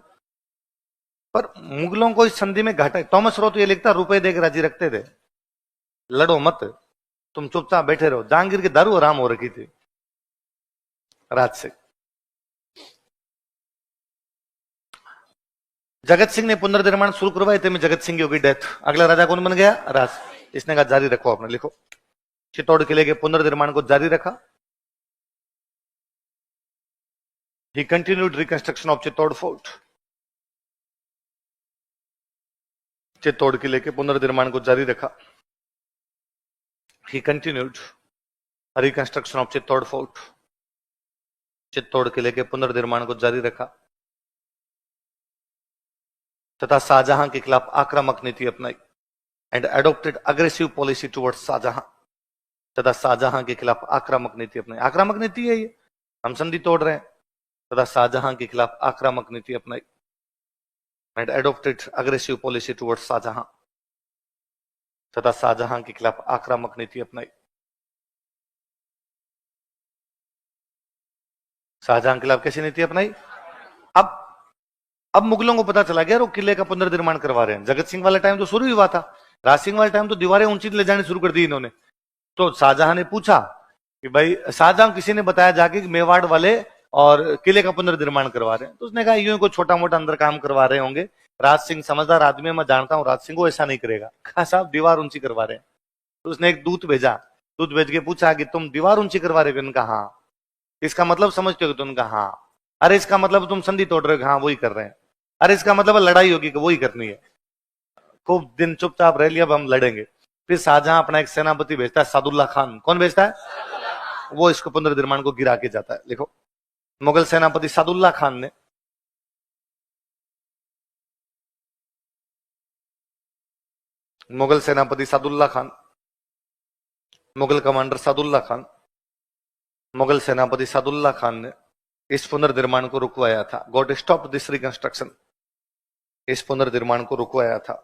पर मुगलों को इस संधि में घाटा, थॉमस रो तो ये लिखता रुपए देकर राजी रखते थे, लड़ो मत, तुम चुपचाप बैठे रहो। जहांगीर की दारू आराम हो रखी थी राज से। जगत सिंह ने पुनर्निर्माण शुरू करवाए थे में जगत सिंह की होगी डेथ। अगला राजा कौन बन गया? राज। इसने कहा जारी रखो, आपने लिखो। चित्तौड़ किले के पुनर्निर्माण को जारी रखा। ही continued reconstruction of Chittor fort. Chittor किले के पुनर्निर्माण को जारी रखा। ही continued reconstruction of Chittor fort. Chittor किले के पुनर्निर्माण को जारी रखा तथा शाहजहां के खिलाफ आक्रामक नीति अपनाई and adopted aggressive policy towards Shahjahan. तथा शाहजहां के खिलाफ आक्रामक नीति अपनाई। आक्रामक नीति है ये, हम संधि तोड़ रहे हैं। तथा शाहजहां के खिलाफ आक्रामक नीति अपनाई and adopted aggressive policy towards Shahjahan. तथा शाहजहां के खिलाफ आक्रामक नीति अपनाई। शाहजहां के खिलाफ कैसी नीति अपनाई? अब मुगलों को पता चला गया वो किले का पुनर्निर्माण करवा रहे हैं। जगत सिंह वाले टाइम तो शुरू ही हुआ था, राज सिंह वाले टाइम तो दीवारें ऊंची ले जानी शुरू कर दी इन्होंने। तो शाहजहां ने पूछा कि भाई, शाहजहां किसी ने बताया जाके कि मेवाड़ वाले और किले का पुनर्निर्माण करवा रहे हैं। तो उसने कहा यूं को छोटा मोटा अंदर काम करवा रहे होंगे, राज सिंह समझदार आदमी है, मैं जानता हूं राज सिंह को ऐसा नहीं करेगा। कहा साहब दीवार ऊंची करवा रहे हैं। तो उसने एक दूत भेजा, दूत भेज के पूछा कि तुम दीवार ऊंची करवा रहे हो? उनका हाँ। इसका मतलब समझते हो? तो उनका हाँ। अरे इसका मतलब तुम संधि तोड़ रहे हो? हाँ वही कर रहे हैं। अरे इसका मतलब लड़ाई होगी? वही करनी है। खूब दिन चुपचाप रह लिया, अब हम लड़ेंगे। फिर शाहजहां अपना एक सेनापति भेजता है, सादुल्ला खान। कौन भेजता है? वो इसको पुनर्निर्माण को गिरा के जाता है। लिखो, मुगल सेनापति सादुल्ला खान ने मुगल सेनापति सादुल्ला खान, मुगल कमांडर सादुल्ला खान, मुगल सेनापति सादुल्ला खान ने इस पुनर्निर्माण को रुकवाया था। Got stop this reconstruction. इस पुनर्निर्माण को रुकवाया था।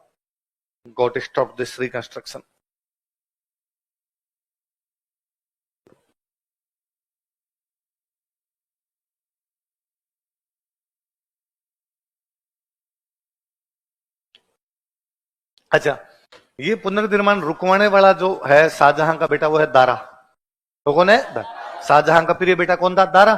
Got stop this reconstruction. अच्छा, ये पुनर्निर्माण रुकवाने वाला जो है शाहजहां का बेटा, वो है दारा। तो कौन है? शाहजहां का प्रिय बेटा कौन था? दारा।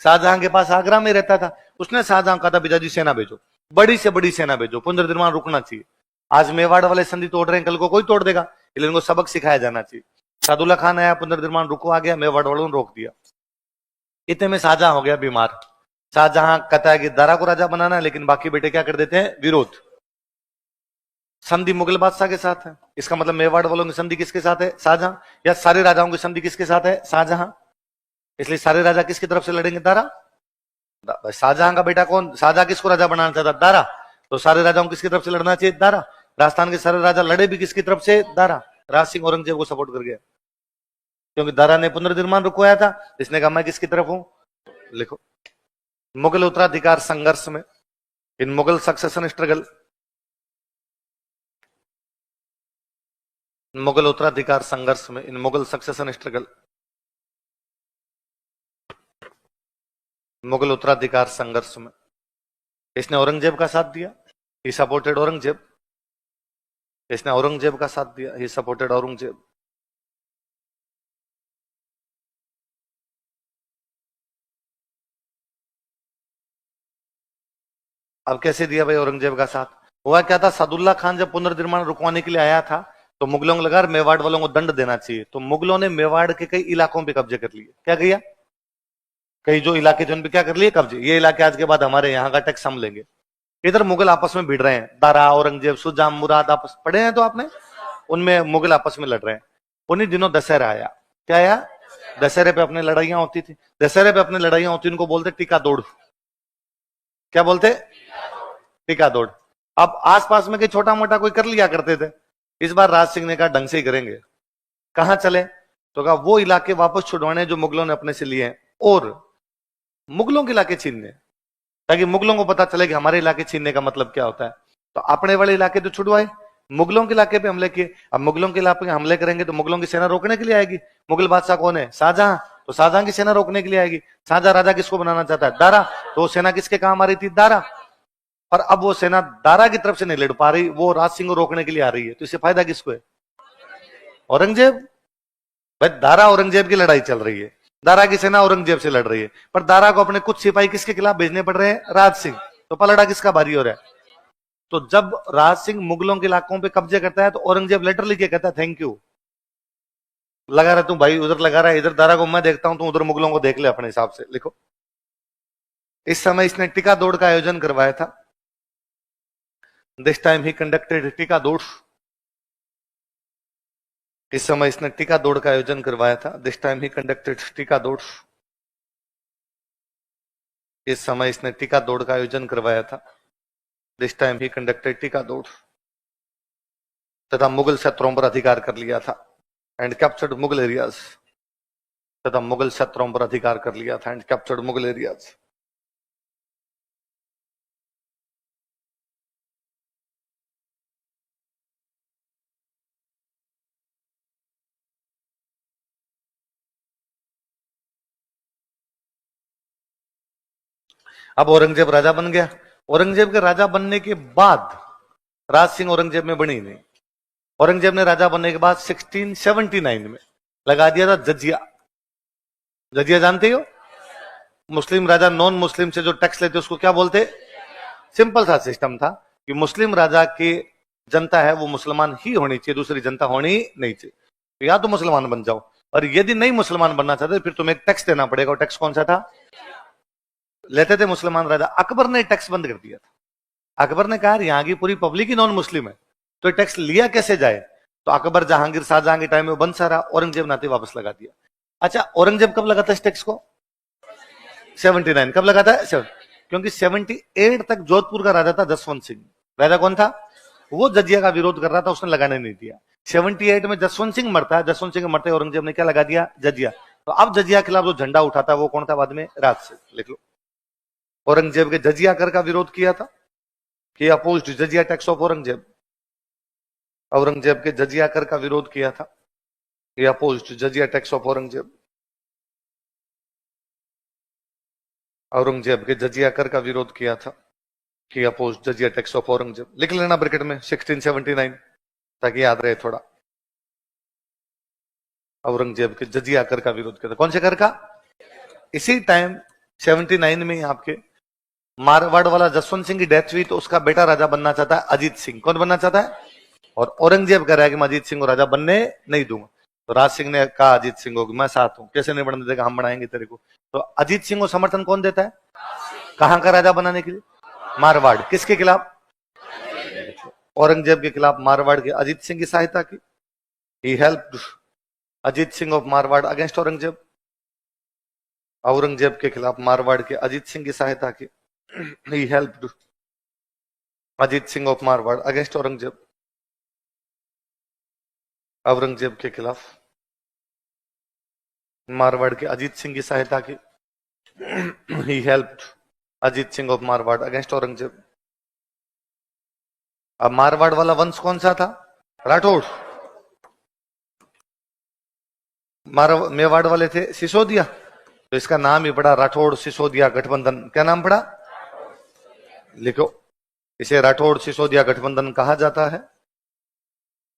शाहजहां के पास आगरा में रहता था। उसने शाहजहां कहा था पिताजी सेना भेजो, बड़ी से बड़ी सेना भेजो, पुनर्निर्माण रुकना चाहिए। आज मेवाड़ वाले संधि तोड़ रहे हैं, कल को कोई तोड़ देगा, इसलिए इनको सबक सिखाया जाना चाहिए। सादुल्ला खान आया, पुनर्निर्माण रुकवा गया, मेवाड़ वालों ने रोक दिया। इतने में शाहजहां हो गया बीमार। शाहजहां कहता है कि दारा को राजा बनाना है, लेकिन बाकी बेटे क्या कर देते हैं? विरोध। संधि मुगल बादशाह के साथ है, इसका मतलब मेवाड़ वालों की संधि किसके साथ है? शाहजहां। या सारे राजाओं की संधि किसके साथ है? शाहजहां। इसलिए सारे राजा किसकी तरफ से लड़ेंगे? दारा। शाहजहां का बेटा कौन? शाहजहां किसको राजा बनाना चाहता? दारा। तो सारे राजाओं किसकी तरफ से लड़ना चाहिए? दारा। राजस्थान के सारे राजा लड़े भी किसकी तरफ से? दारा। राज सिंह औरंगजेब को सपोर्ट कर गया, क्योंकि दारा ने पुनर्निर्माण रुकवाया था। इसने कहा मैं किसकी तरफ हूं? लिखो, मुगल उत्तराधिकार संघर्ष में, इन मुगल सक्सेशन स्ट्रगल, मुगल उत्तराधिकार संघर्ष में, इन मुगल सक्सेशन स्ट्रगल, मुगल उत्तराधिकार संघर्ष में इसने औरंगजेब का साथ दिया। He supported Aurangzeb. इसने औरंगजेब का साथ दिया। He supported Aurangzeb. अब कैसे दिया भाई औरंगजेब का साथ? हुआ क्या था, सादुल्ला खान जब पुनर्निर्माण रुकवाने के लिए आया था, तो मुगलों को लगा मेवाड़ वालों को दंड देना चाहिए। तो मुगलों ने मेवाड़ के कई इलाकों पे कब्जे कर लिए। क्या किया? कई जो इलाके जो उन पे क्या कर लिए? कब्जे। ये इलाके आज के बाद हमारे यहाँ का टैक्स हम लेंगे। इधर मुगल आपस में भिड़ रहे हैं, दारा, औरंगजेब, सुजाम, मुराद आपस पढ़े हैं तो आपने, उनमें मुगल आपस में लड़ रहे हैं। उन्हीं दिनों दशहरा आया। क्या आया? दशहरे पे अपने लड़ाइयां होती थी। दशहरे पे अपने लड़ाइयां होती, उनको बोलते टीका दौड़। क्या बोलते? टीका दौड़। अब आसपास में कोई छोटा मोटा कोई कर लिया करते थे। इस बार राज सिंह ने कहा ढंग से ही करेंगे। कहां चले? तो कहा वो इलाके वापस छुड़वाने जो मुगलों ने अपने से लिए हैं, और मुगलों के इलाके छीनने, ताकि मुगलों को पता चले कि हमारे इलाके छीनने का मतलब क्या होता है। तो अपने वाले इलाके तो छुड़वाए, मुगलों के इलाके पे हमले किए। अब मुगलों के इलाके पे हमले करेंगे तो मुगलों की सेना रोकने के लिए आएगी। मुगल बादशाह कौन है? शाहजहां। तो शाहजहां की सेना रोकने के लिए आएगी। शाहजहां राजा किसको बनाना चाहता है? दारा। तो सेना किसके काम आ रही थी? दारा। पर अब वो सेना दारा की तरफ से नहीं लड़ पा रही, वो राज सिंह को रोकने के लिए आ रही है। तो इससे फायदा किसको है? औरंगजेब। भाई दारा औरंगजेब की लड़ाई चल रही है, दारा की सेना औरंगजेब से लड़ रही है, पर दारा को अपने कुछ सिपाही किसके खिलाफ भेजने पड़ रहे हैं? राज सिंह। तो पलड़ा किसका भारी हो रहा है? तो जब राज सिंह मुगलों के इलाकों पे कब्जे करता है तो औरंगजेब लेटर लिख के कहता है थैंक यू, लगा रहा तू भाई, उधर लगा रहा है, इधर दारा को मैं देखता हूं, तू उधर मुगलों को देख ले अपने हिसाब से। लिखो, इस समय इसने टीका दौड़ का आयोजन करवाया था। दिस टाइम ही कंडक्टेड टीका दौड़। इस समय इसने टीका दौड़ का आयोजन करवाया था। दिस टाइम ही कंडक्टेड टीका दौड़। इस समय इसने टीका दौड़ का आयोजन करवाया था। दिस टाइम ही कंडक्टेड टीका दौड़। तथा मुगल शत्रुओं पर अधिकार कर लिया था एंड कैप्चर्ड मुगल एरियाज। तथा मुगल शत्रुओं पर अधिकार कर लिया था एंड कैप्चर्ड मुगल एरियाज। अब औरंगजेब राजा बन गया। औरंगजेब के राजा बनने के बाद राज सिंह औरंगजेब में बनी नहीं। औरंगजेब ने राजा बनने के बाद 1679 में लगा दिया था जजिया। जजिया जानते हो? मुस्लिम राजा नॉन मुस्लिम से जो टैक्स लेते उसको क्या बोलते? सिंपल सा सिस्टम था कि मुस्लिम राजा की जनता है वो मुसलमान ही होनी चाहिए, दूसरी जनता होनी नहीं चाहिए। तो या तो मुसलमान बन जाओ, और यदि नहीं मुसलमान बनना चाहते फिर तुम्हें एक टैक्स देना पड़ेगा। और टैक्स कौन सा था? लेते थे मुसलमान राजा। अकबर ने टैक्स बंद कर दिया था। अकबर ने कहा यहाँ की पूरी पब्लिक ही नॉन मुस्लिम है, तो टैक्स लिया कैसे जाए? तो अकबर जहांगीर शाहजहां के टाइम में बंद सा रहा, औरंगजेब नाते वापस लगा दिया। अच्छा, औरंगजेब कब लगाता है इस टैक्स को? 79। कब लगाता है? क्योंकि 78 तक जोधपुर का राजा था जसवंत सिंह। राजा कौन था? वो जजिया का विरोध कर रहा था, उसने लगाने नहीं दिया। 78 में जसवंत सिंह मरता है। जसवंत सिंह मरते औरंगजेब ने क्या लगा दिया? जजिया। तो अब जजिया के खिलाफ जो झंडा उठाता है वो कौन था बाद में? राज सिंह। लिख लो, औरंगजेब के जजिया कर का विरोध किया था कि opposed jizya tax of Aurangzeb. Aurangzeb के जजिया कर का विरोध किया था कि opposed jizya tax of Aurangzeb. Aurangzeb के जजिया कर का विरोध किया था कि oppose jizya tax of Aurangzeb. लिख लेना ब्रैकेट में 1679 ताकि याद रहे थोड़ा। औरंगजेब के जजिया कर का विरोध किया था। कौन से कर का? इसी टाइम 79 में आपके मारवाड़ वाला जसवंत सिंह की डेथ हुई, तो उसका बेटा राजा बनना चाहता है अजीत सिंह। कौन बनना चाहता है? और औरंगजेब कह रहा है कि मैं अजीत सिंह को राजा बनने नहीं दूंगा। तो राज सिंह ने कहा अजीत सिंह को मैं साथ हूं, कैसे नहीं बनने देगा, हम बनाएंगे तेरे को। तो अजीत सिंह को समर्थन कौन देता है? कहां का राजा बनाने के लिए? मारवाड़। किसके खिलाफ? औरंगजेब के खिलाफ मारवाड़ के अजीत सिंह की सहायता की। He helped Ajit Singh of Marwar against Aurangzeb. Aurangzeb के खिलाफ मारवाड़ के अजीत सिंह की सहायता की। He helped Ajit Singh of Marwar against Aurangzeb. Aurangzeb के खिलाफ मारवाड़ के अजीत सिंह की सहायता की। He helped Ajit Singh of Marwar against Aurangzeb. अब मारवाड़ वाला वंश कौन सा था? राठौड़। मेवाड़ वाले थे सिसोदिया, तो इसका नाम ही पड़ा राठौड़ सिसोदिया गठबंधन। क्या नाम पड़ा? लिखो, इसे राठौड़ सिसोदिया गठबंधन कहा जाता है।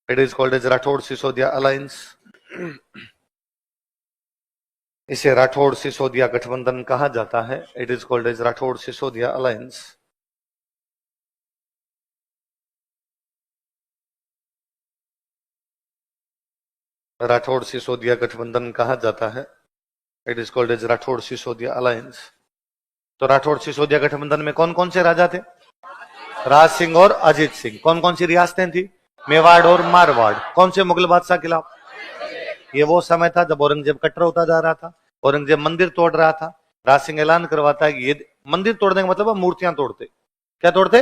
It is called as Rathore Sisodia alliance. इसे राठौड़ सिसोदिया गठबंधन कहा जाता है। It is called as Rathore Sisodia alliance. Rathore Sisodia गठबंधन कहा जाता है। It is called as Rathore Sisodia alliance. तो राठौड़ सिसोदिया गठबंधन में कौन कौन से राजा थे? राज सिंह और अजीत सिंह। कौन कौन सी रियासतें थी? मेवाड़ और मारवाड़। कौन से मुगल बादशाह के खिलाफ? ये वो समय था जब औरंगजेब कट्टर होता जा रहा था, औरंगजेब मंदिर तोड़ रहा था। राज सिंह ऐलान करवाता है कि ये मंदिर तोड़ने का मतलब मूर्तियां तोड़ते। क्या तोड़ते?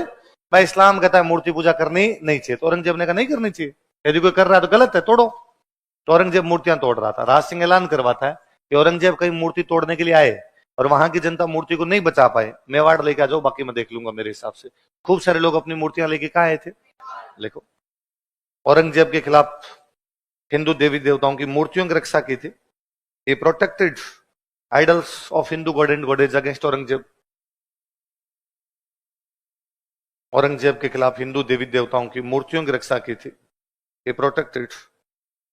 भाई इस्लाम कहता है मूर्ति पूजा करनी नहीं चाहिए, तो औरंगजेब ने कहा नहीं करनी चाहिए, यदि कोई कर रहा है तो गलत है, तोड़ो। तो औरंगजेब मूर्तियां तोड़ रहा था। राज सिंह ऐलान करवाता है कि औरंगजेब कहीं मूर्ति तोड़ने के लिए आए और वहां की जनता मूर्ति को नहीं बचा पाए, मेवाड़ लेके आ जाओ, बाकी मैं देख लूंगा मेरे हिसाब से। खूब सारे लोग अपनी मूर्तियां लेके कहा आए थे? लिखो, औरंगजेब के खिलाफ हिंदू देवी देवताओं की मूर्तियों की रक्षा की थी। He protected idols of Hindu god and goddess against Aurangzeb. Aurangzeb के खिलाफ हिंदू देवी देवताओं की मूर्तियों की रक्षा की थी। He protected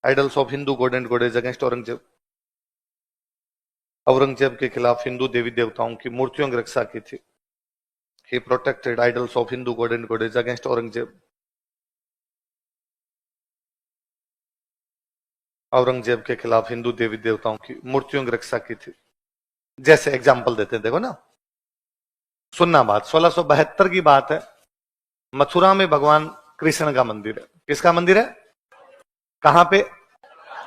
idols of Hindu god and goddess against Aurangzeb. Aurangzeb के खिलाफ हिंदू देवी देवताओं की मूर्तियों की रक्षा की थी। He protected idols of Hindu god and goddess against Aurangzeb. Aurangzeb के खिलाफ हिंदू देवी देवताओं की मूर्तियों की रक्षा की थी। जैसे एग्जाम्पल देते हैं, देखो ना, सुनना बात, 1672 की बात है। मथुरा में भगवान कृष्ण का मंदिर है। किसका मंदिर है? कहां पे?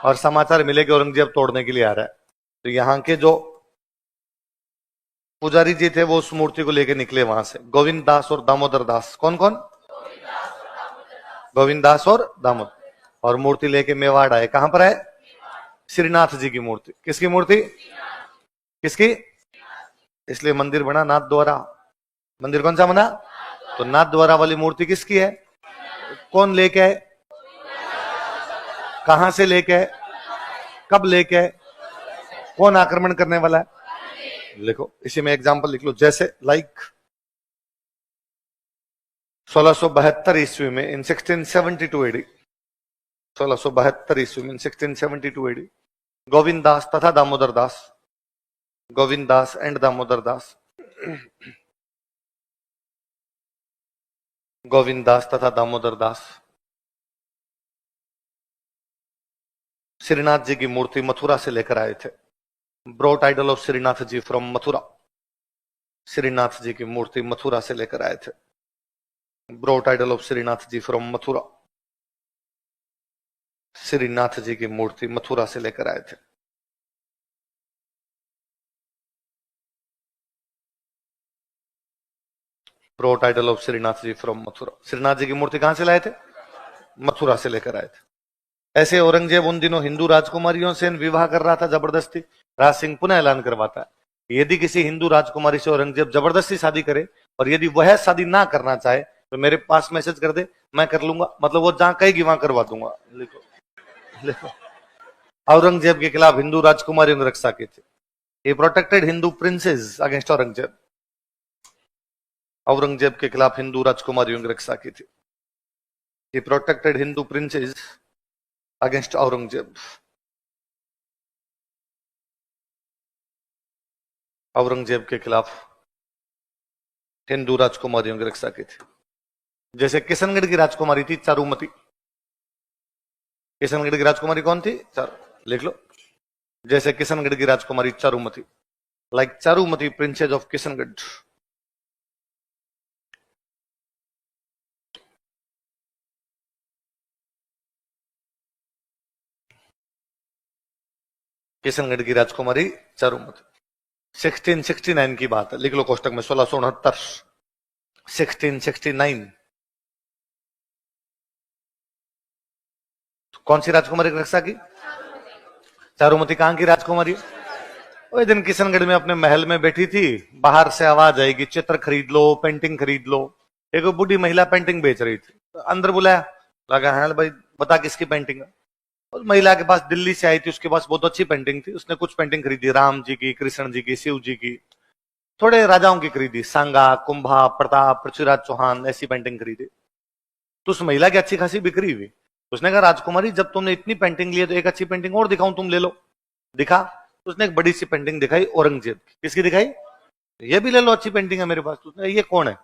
और समाचार मिले कि औरंगजेब तोड़ने के लिए आ रहा है। तो यहां के जो पुजारी जी थे वो उस मूर्ति को लेकर निकले वहां से, गोविंद दास और दामोदर दास। कौन कौन? गोविंद दास और दामोदर। और मूर्ति लेके मेवाड़ आए। कहां पर आए? श्रीनाथ जी की मूर्ति। किसकी मूर्ति? किसकी? इसलिए मंदिर बना नाथ द्वारा। मंदिर कौन सा बना? तो नाथ द्वारा वाली मूर्ति किसकी है? कौन लेके आए? कहां से लेके आए? कब लेके आए? कौन आक्रमण करने वाला है? लिखो, इसी में एग्जांपल लिख लो। जैसे लाइक 1672 ईस्वी में इन 1672 एडी, 1672 ईस्वी में 1672 एडी, गोविंद दास तथा दामोदर दास, गोविंद दास एंड दामोदर दास, गोविंद दास तथा दामोदर दास श्रीनाथ जी की मूर्ति मथुरा से लेकर आए थे। Brought idol of Shrinath ji from Mathura. Shrinath ji की मूर्ति मथुरा से लेकर आए थे। Brought idol of Shrinath ji from Mathura. Shrinath ji की मूर्ति मथुरा से लेकर आए थे। Brought idol of Shrinath ji from Mathura. Shrinath ji की मूर्ति कहां से लाए थे? मथुरा से लेकर आए थे। ऐसे औरंगजेब उन दिनों हिंदू राजकुमारियों से विवाह कर रहा था जबरदस्ती। राज सिंह पुनः ऐलान करवाता है, यदि किसी हिंदू राजकुमारी से औरंगजेब जबरदस्ती शादी करे और यदि वह शादी ना करना चाहे तो मेरे पास मैसेज कर दे, मैं कर लूंगा। मतलब वो जहां कहेगी वहां करवा दूंगा। लिखो, लिखो। औरंगजेब के खिलाफ हिंदू राजकुमारियों की रक्षा की थी। He protected Hindu princess against Aurangzeb. Aurangzeb के खिलाफ हिंदू राजकुमारियों की रक्षा की थी। He protected Hindu princess against Aurangzeb. Aurangzeb के खिलाफ हिंदू राजकुमारियों की रक्षा की थी। जैसे किशनगढ़ की राजकुमारी थी चारुमती। किशनगढ़ की राजकुमारी कौन थी? लिख लो। जैसे किशनगढ़ की राजकुमारी Charumati, like Charumati princess of Kishangarh. Kishangarh की राजकुमारी चारुमती। 1669 की बात है, लिख लो कोष्टक में 1669। 1669 कौन सी राजकुमारी की रक्षा की? चारुमती कहां की राजकुमारी? वो दिन किशनगढ़ में अपने महल में बैठी थी, बाहर से आवाज आएगी चित्र खरीद लो, पेंटिंग खरीद लो। एक बूढ़ी महिला पेंटिंग बेच रही थी, तो अंदर बुलाया, लगा हाँ भाई बता किसकी पेंटिंग है। उस महिला के पास दिल्ली से आई थी, उसके पास बहुत अच्छी पेंटिंग थी। उसने कुछ पेंटिंग खरीदी, राम जी की, कृष्ण जी की, शिव जी की, थोड़े राजाओं की खरीदी, सांगा, कुंभा, प्रताप, पृथ्वीराज चौहान, ऐसी पेंटिंग खरीदी। तो उस महिला की अच्छी खासी बिक्री हुई। उसने कहा राजकुमारी जब तुमने इतनी पेंटिंग ली है तो एक अच्छी पेंटिंग और दिखाऊं, तुम ले लो। दिखा। तो उसने एक बड़ी सी पेंटिंग दिखाई औरंगजेब की। किसकी दिखाई? ये भी ले लो, अच्छी पेंटिंग है मेरे पास। तो उसने ये कौन है?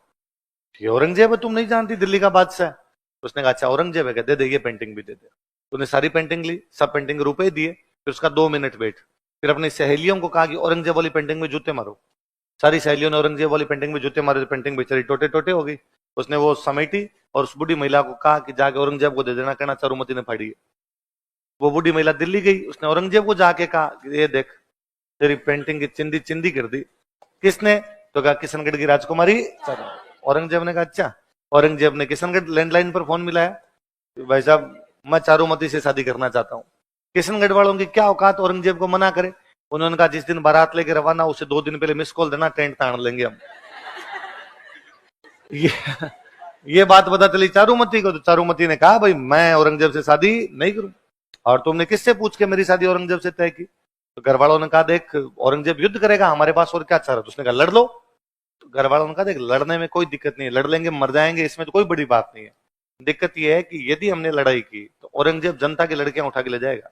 ये औरंगजेब है, तुम नहीं जानती, दिल्ली का बादशाह। तो उसने कहा अच्छा औरंगजेब है, दे दे ये पेंटिंग भी दे दे। तूने सारी पेंटिंग ली, सब पेंटिंग रुपए दिए, फिर उसका 2 मिनट वेट। फिर अपनी सहेलियों को कहा कि औरंगजेब वाली पेंटिंग में जूते मारो। सारी सहेलियों ने औरंगजेब वाली पेंटिंग में जूते मारे, तो पेंटिंग बेचारी टोटे टोटे हो गई। उसने वो समेटी और उस बूढ़ी महिला को कहा कि जाके औरंगजेब को दे देना, कहना चारुमती ने फाड़ी है। वो बूढ़ी महिला दिल्ली गई, उसने औरंगजेब को जाके कहा कि ये देख तेरी पेंटिंग की चिंदी चिंदी कर दी। किसने? तो कहा किशनगढ़ की राजकुमारी। औरंगजेब ने कहा अच्छा। औरंगजेब ने किशनगढ़ लैंडलाइन पर फोन मिलाया, भाई साहब मैं चारुमती से शादी करना चाहता हूँ। किशनगढ़ वालों की क्या औकात औरंगजेब को मना करे। उन्होंने कहा जिस दिन बारात लेके रवाना उसे 2 दिन पहले मिस कॉल देना, टेंट तान लेंगे हम। ये बात पता चली चारुमती को, तो चारुमती ने कहा भाई मैं औरंगजेब से शादी नहीं करूं। और तुमने किससे पूछ के मेरी शादी औरंगजेब से तय की? तो घर वालों ने कहा देख औरंगजेब युद्ध करेगा, हमारे पास और क्या चारा। तो उसने कहा लड़ लो। तो घर वालों ने कहा देख लड़ने में कोई दिक्कत नहीं है, लड़ लेंगे मर जाएंगे, इसमें तो कोई बड़ी बात नहीं है। दिक्कत यह है कि यदि हमने लड़ाई की तो औरंगजेब जनता की लड़कियां उठा के ले जाएगा।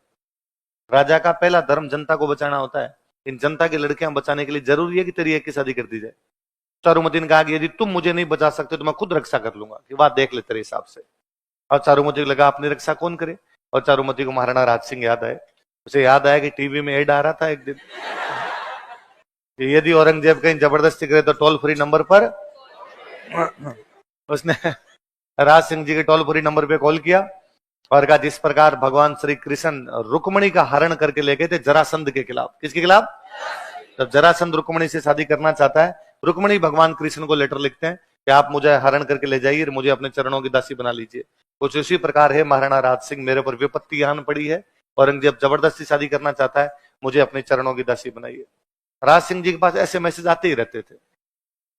राजा का पहला धर्म जनता को बचाना होता है। इन जनता की लड़कियां बचाने के लिए जरूरी है कि तेरी एक की शादी कर दी जाए। चारुमती ने कहा कि यदि तुम मुझे नहीं बचा सकते तो मैं खुद रक्षा कर लूंगा, कि बात देख ले तेरे हिसाब से। और चारुमती को लगा अपनी रक्षा कौन करे, और चारुमती को महाराणा राज सिंह याद आए। उसे याद आया कि टीवी में एड आ रहा था एक दिन कि यदि औरंगजेब कहीं जबरदस्ती करे तो टोल फ्री नंबर पर। उसने राज सिंह जी के टोल फ्री नंबर पे कॉल किया और कहा जिस प्रकार भगवान श्री कृष्ण रुक्मणी का हरण करके ले गए थे जरासंध के खिलाफ। किसके खिलाफ? जब जरासंध रुक्मणी से शादी करना चाहता है, रुक्मणी भगवान कृष्ण को लेटर लिखते हैं कि आप मुझे हरण करके ले जाइए, मुझे अपने चरणों की दासी बना लीजिए। कुछ इसी प्रकार है महाराणा राज सिंह, मेरे पर विपत्ति आन पड़ी है, औरंगजेब जबरदस्ती शादी करना चाहता है, मुझे अपने चरणों की दासी बनाइए। राज सिंह जी के पास ऐसे मैसेज आते ही रहते थे।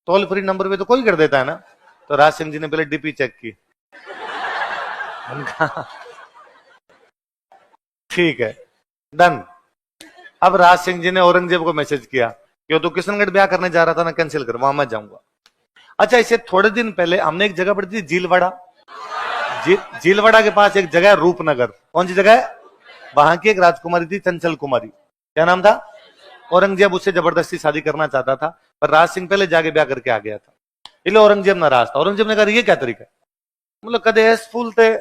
टोल फ्री नंबर पे तो कोई कर देता है ना। तो राज सिंह जी ने पहले डीपी चेक की, ठीक है डन। अब राज सिंह जी ने औरंगजेब को मैसेज किया कि तो किशनगढ़ ब्याह करने जा रहा था ना, कैंसिल कर, वहां मैं जाऊंगा। अच्छा इसे थोड़े दिन पहले हमने एक जगह पढ़ी थी झीलवाड़ा। झीलवाड़ा के पास एक जगह है रूपनगर। कौन सी जगह है? वहां की एक राजकुमारी थी चंचल कुमारी। क्या नाम था? औरंगजेब उससे जबरदस्ती शादी करना चाहता था, पर राज सिंह पहले जाके ब्याह करके आ गया था, इसलिए औरंगजेब नाराज था। औरंगजेब ने कहा ये क्या तरीका है, मतलब कदे फूल थे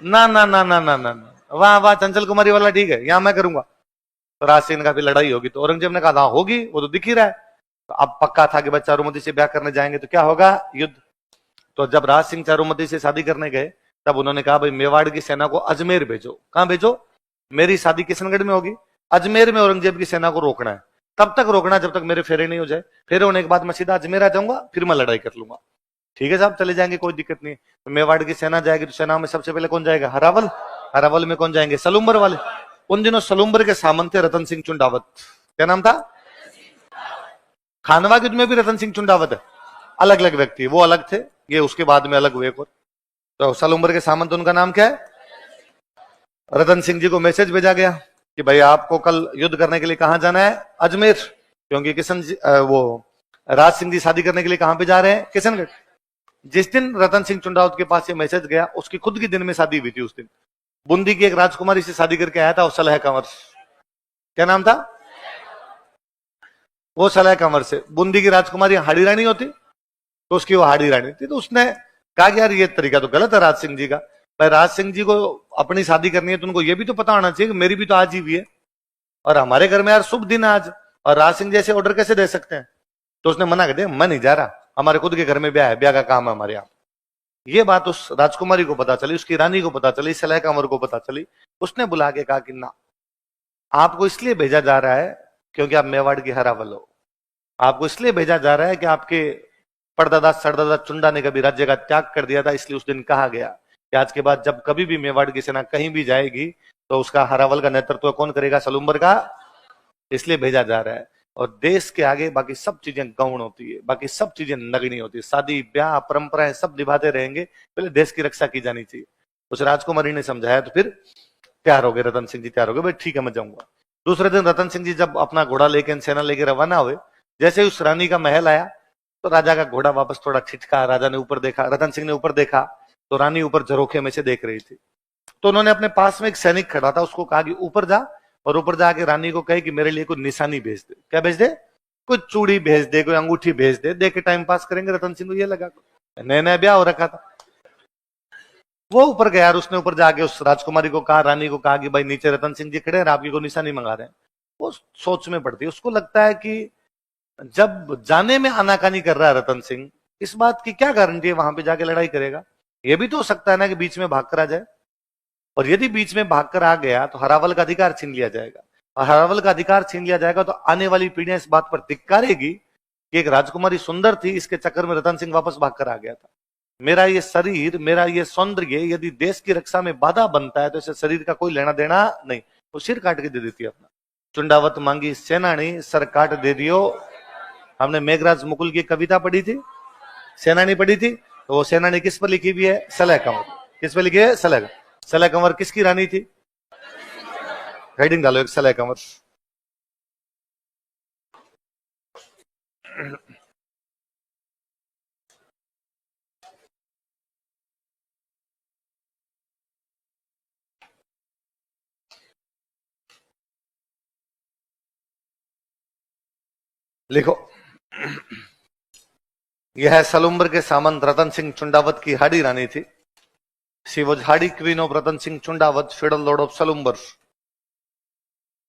ना ना ना ना ना ना वाह वाह चंचल कुमारी वाला ठीक है, यहां मैं करूंगा। तो राज सिंह ने कहा फिर लड़ाई होगी। तो औरंगजेब ने कहा होगी, वो तो दिख ही रहा है। तो अब पक्का था कि भाई चारुमती से ब्याह करने जाएंगे तो क्या होगा, युद्ध। तो जब राज सिंह चारुमती से शादी करने गए तब उन्होंने कहा भाई मेवाड़ की सेना को अजमेर भेजो। कहां भेजो? मेरी शादी किशनगढ़ में होगी, अजमेर में औरंगजेब की सेना को रोकना है, तब तक रोकना जब तक मेरे फेरे नहीं हो जाए। फेरे होने के बाद मैं सीधा अजमेर आ जाऊंगा, फिर मैं लड़ाई कर लूंगा। ठीक है साहब चले जाएंगे, कोई दिक्कत नहीं। तो मेवाड़ की सेना जाएगी तो सेना में सबसे पहले कौन जाएगा? हरावल। हरावल में कौन जाएंगे? सलूम्बर वाले। उन दिनों सलूम्बर के सामंत थे रतन सिंह चुंडावत। क्या नाम था? खानवा युद्ध में भी रतन सिंह चुंडावत है, अलग अलग व्यक्ति, वो अलग थे, ये उसके बाद में अलग हुए। तो सलूम्बर के सामंत उनका नाम क्या है? रतन सिंह जी को मैसेज भेजा गया कि भाई आपको कल युद्ध करने के लिए कहां जाना है? अजमेर। क्योंकि किशन जी वो राज सिंह जी शादी करने के लिए कहां पे जा रहे हैं? किशनगढ़। जिस दिन रतन सिंह चुंडावत के पास ये मैसेज गया, उसकी खुद की दिन में शादी हुई थी। उस दिन बूंदी की एक राजकुमारी से शादी करके आया था, सलह कंवर। क्या नाम था? वो सलह कंवर से। बूंदी की राजकुमारी हाड़ी रानी होती तो उसकी वो हाड़ी रानी थी। तो उसने कहा कि यार ये तरीका तो गलत है राज सिंह जी का, भाई राज सिंह जी को अपनी शादी करनी है तो उनको ये भी तो पता होना चाहिए कि मेरी भी तो आज ही हुई है और हमारे घर में यार शुभ दिन आज, और राज सिंह जैसे ऑर्डर कैसे दे सकते हैं। तो उसने मना कर दिया, मैं नहीं जा रहा, हमारे खुद के घर में ब्याह है, ब्याह का काम है हमारे यहाँ। ये बात उस राजकुमारी को पता चली, उसकी रानी को पता चली, सलह कंवर को पता चली। उसने बुला के कहा कि ना, आपको इसलिए भेजा जा रहा है क्योंकि आप मेवाड़ की हरावल हो, आपको इसलिए भेजा जा रहा है कि आपके परदादा सरदादा चुंडा ने कभी राज्य का त्याग कर दिया था, इसलिए उस दिन कहा गया कि आज के बाद जब कभी भी मेवाड़ की सेना कहीं भी जाएगी तो उसका हरावल का नेतृत्व कौन करेगा? सलूम्बर का। इसलिए भेजा जा रहा है। और देश के आगे बाकी सब चीजें गौण होती है, बाकी सब चीजें नगणी होती है, शादी ब्याह परंपराएं सब निभाते रहेंगे, पहले देश की रक्षा की जानी चाहिए। उस राजकुमारी ने समझाया तो फिर तैयार हो गए, रतन सिंह जी तैयार हो गए, भाई ठीक है मैं जाऊंगा। दूसरे दिन रतन सिंह जी जब अपना घोड़ा लेकर सेना लेकर रवाना हुए, जैसे उस रानी का महल आया तो राजा का घोड़ा वापस थोड़ा छिटका। राजा ने ऊपर देखा, रतन सिंह ने ऊपर देखा तो रानी ऊपर झरोखे में से देख रही थी। तो उन्होंने अपने पास में एक सैनिक खड़ा था, उसको कहा कि ऊपर जा, और ऊपर जाके रानी को कहे कि मेरे लिए कोई निशानी भेज दे। क्या भेज दे? कोई चूड़ी भेज दे, कोई अंगूठी भेज दे, दे के टाइम पास करेंगे। रतन सिंह को ये लगा नया नया ब्याह हो रखा था। वो ऊपर गया और उसने ऊपर जाके उस राजकुमारी को कहा, रानी को कहा कि भाई नीचे रतन सिंह जी खड़े हैं, आपकी को निशानी मंगा रहे हैं। वो सोच में पड़ती है, उसको लगता है कि जब जाने में आनाकानी कर रहा है रतन सिंह, इस बात की क्या गारंटी है वहां पे जाके लड़ाई करेगा। ये भी तो हो सकता है ना कि बीच में भाग कर आ जाए, और यदि बीच में भागकर आ गया तो हरावल का अधिकार छीन लिया जाएगा, और हरावल का अधिकार छीन लिया जाएगा तो आने वाली पीढ़ियां इस बात पर धिक्कारेगी कि एक राजकुमारी सुंदर थी, इसके चक्कर में रतन सिंह वापस भागकर आ गया था। मेरा ये शरीर, मेरा ये सौंदर्य यदि देश की रक्षा में बाधा बनता है तो इसे शरीर का कोई लेना देना नहीं। वो सिर काट के दे देती है अपना। चुंडावत मांगी सेनानी, सर काट दे दियो। हमने मेघराज मुकुल की कविता पढ़ी थी, सेनानी पढ़ी थी, तो वो सेनानी किस पर लिखी हुई है? सलह कंवर। किस पर लिखी है? सलह। सलह कंवर किसकी रानी थी? हेडिंग डालो एक, सलह कंवर। लिखो, यह सलुम्बर के सामंत रतन सिंह चुंडावत की हाड़ी रानी थी। She was Hadi queen of Ratan Singh Chundawat, federal Lord of Salumbar.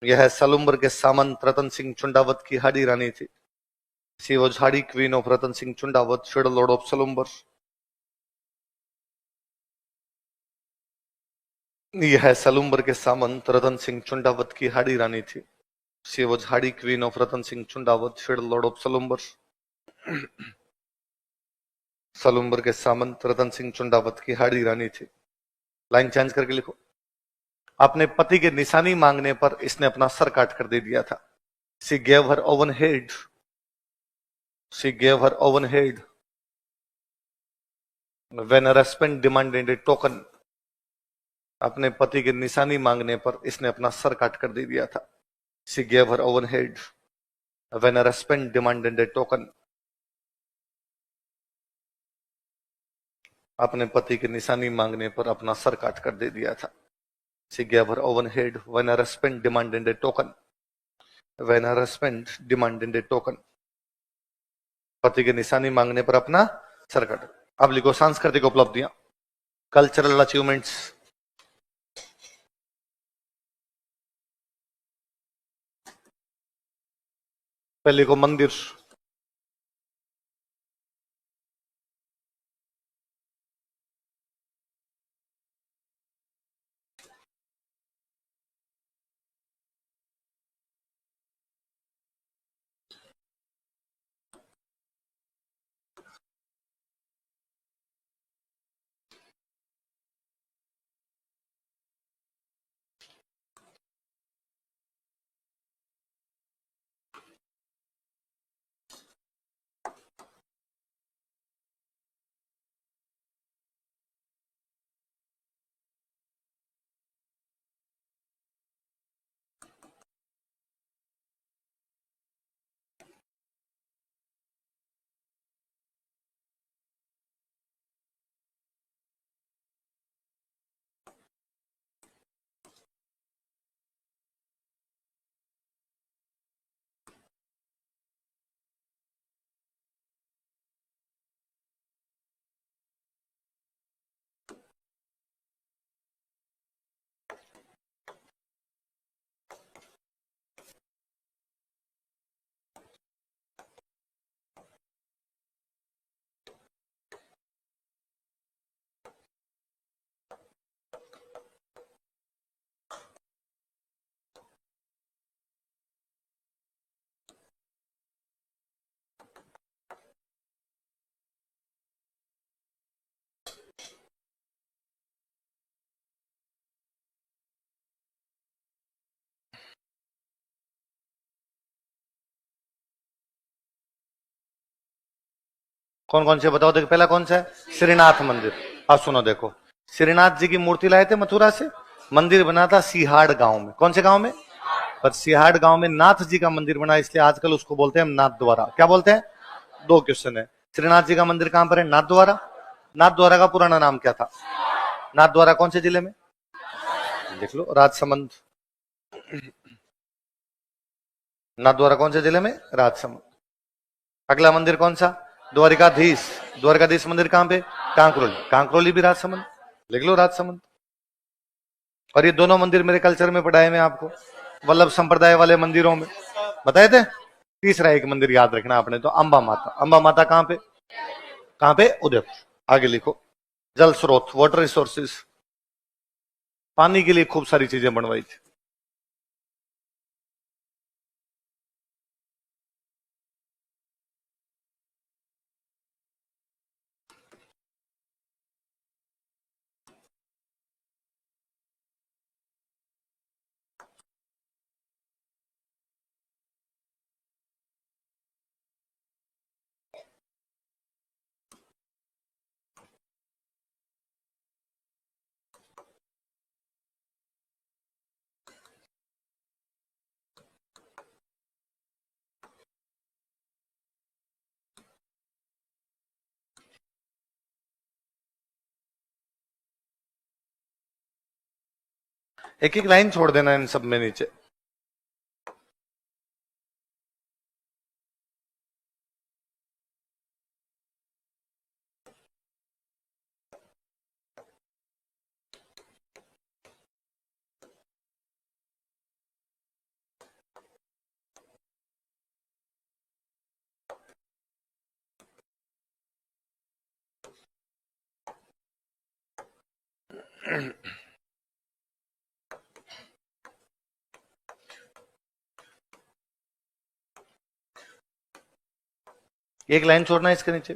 यह सलुम्बर के सामंत रतन सिंह चुंडावत की हाड़ी रानी थी। She was Hadi queen of Ratan Singh Chundawat, federal Lord of Salumbar. यह सलुम्बर के सामंत रतन सिंह चुंडावत की हाड़ी रानी थी। She was Hadi queen of Ratan Singh Chundawat, federal Lord of Salumbar. Salumbar के सामंत रतन सिंह चुंडावत की हाड़ी रानी थी। लाइन चेंज करके लिखो। अपने पति के निशानी मांगने पर इसने अपना सर काट कर दे दिया था। She gave her oven head. She gave her oven head when her husband demanded A token. अपने पति के निशानी मांगने पर इसने अपना सर काट कर दे दिया था। She gave her oven head when her husband demanded A token. अपने पति के निशानी मांगने पर अपना सर काट कर दे दिया था। She gave her oven head when her husband demanded A token. When her husband demanded A token. पति के निशानी मांगने पर अपना सर काट। अब लिखो सांस्कृतिक उपलब्धियां, कल्चरल अचीवमेंट्स। पहले लिखो मंदिर। कौन कौन से बताओ? देखो पहला कौन सा है? श्रीनाथ मंदिर। अब सुनो देखो, श्रीनाथ जी की मूर्ति लाए थे मथुरा से, मंदिर बना था सिहाड़ गांव में। कौन से गांव में? पर सिहाड़ गांव में नाथ जी का मंदिर बना, इसलिए आजकल उसको बोलते हैं नाथ द्वारा। क्या बोलते हैं? दो क्वेश्चन है। श्रीनाथ जी का मंदिर कहां पर है? नाथ द्वारा। नाथ द्वारा का पुराना नाम क्या था? नाथ द्वारा कौन से जिले में? देख लो, राजसमंद। नाथ द्वारा कौन से जिले में? राजसमंद। अगला मंदिर कौन सा? द्वारिकाधीश। द्वारिकाधीश मंदिर कहां पे? कांकरोली। कांकरोली भी राजसमंद। लिख लो राजसमंद। और ये दोनों मंदिर मेरे कल्चर में पढ़ाए मैं आपको, वल्लभ संप्रदाय वाले मंदिरों में बताए थे। तीसरा एक मंदिर याद रखना आपने, तो अंबा माता। अंबा माता कहां पे? कहां पे? उदयपुर। आगे लिखो, जल स्रोत, वाटर रिसोर्सेज, पानी के लिए खूब सारी चीजें बनवाई थी। एक एक लाइन छोड़ देना इन सब में नीचे। एक लाइन छोड़ना है इसके नीचे।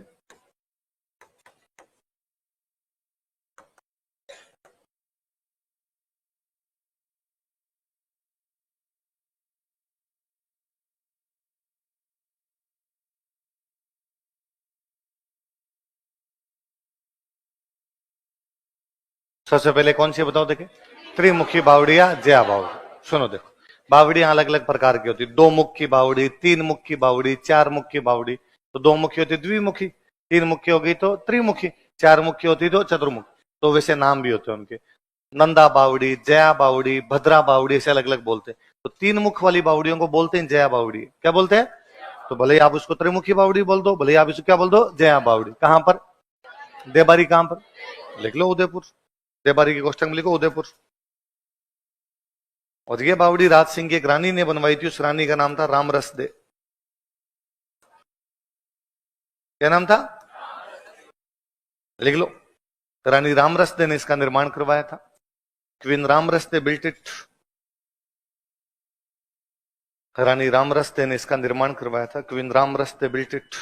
सबसे पहले कौन सी बताओ देखे? त्रिमुखी बावड़िया जया बावड़ी। सुनो देखो, बावड़ियां अलग अलग प्रकार की होती, दो मुख की बावड़ी, तीन मुख की बावड़ी, चार मुख की बावड़ी। तो दो मुखी होती द्विमुखी, तीन मुखी होगी तो त्रिमुखी, चार मुखी होती तो चतुर्मुख। तो वैसे नाम भी होते हैं उनके, नंदा बावड़ी, जया बावड़ी, भद्रा बावड़ी, ऐसे अलग अलग बोलते हैं। तो तीन मुख वाली बावड़ियों को बोलते हैं जया बावड़ी। क्या बोलते हैं? तो भले ही आप उसको त्रिमुखी बावड़ी बोल दो, भले ही आप इसको क्या बोल दो, जया बावड़ी। कहां पर? देबारी कहां पर? लिख लो उदयपुर। देबारी के कोष्टक में लिखो उदयपुर। और ये बावड़ी राज सिंह की एक रानी ने बनवाई थी, उस रानी का नाम था रामरस दे। क्या नाम था? लिख लो। रानी रामरस दे ने इसका निर्माण करवाया था। Queen Ramras De built it. रानी रामरस दे ने इसका निर्माण करवाया था। Queen Ramras De built it.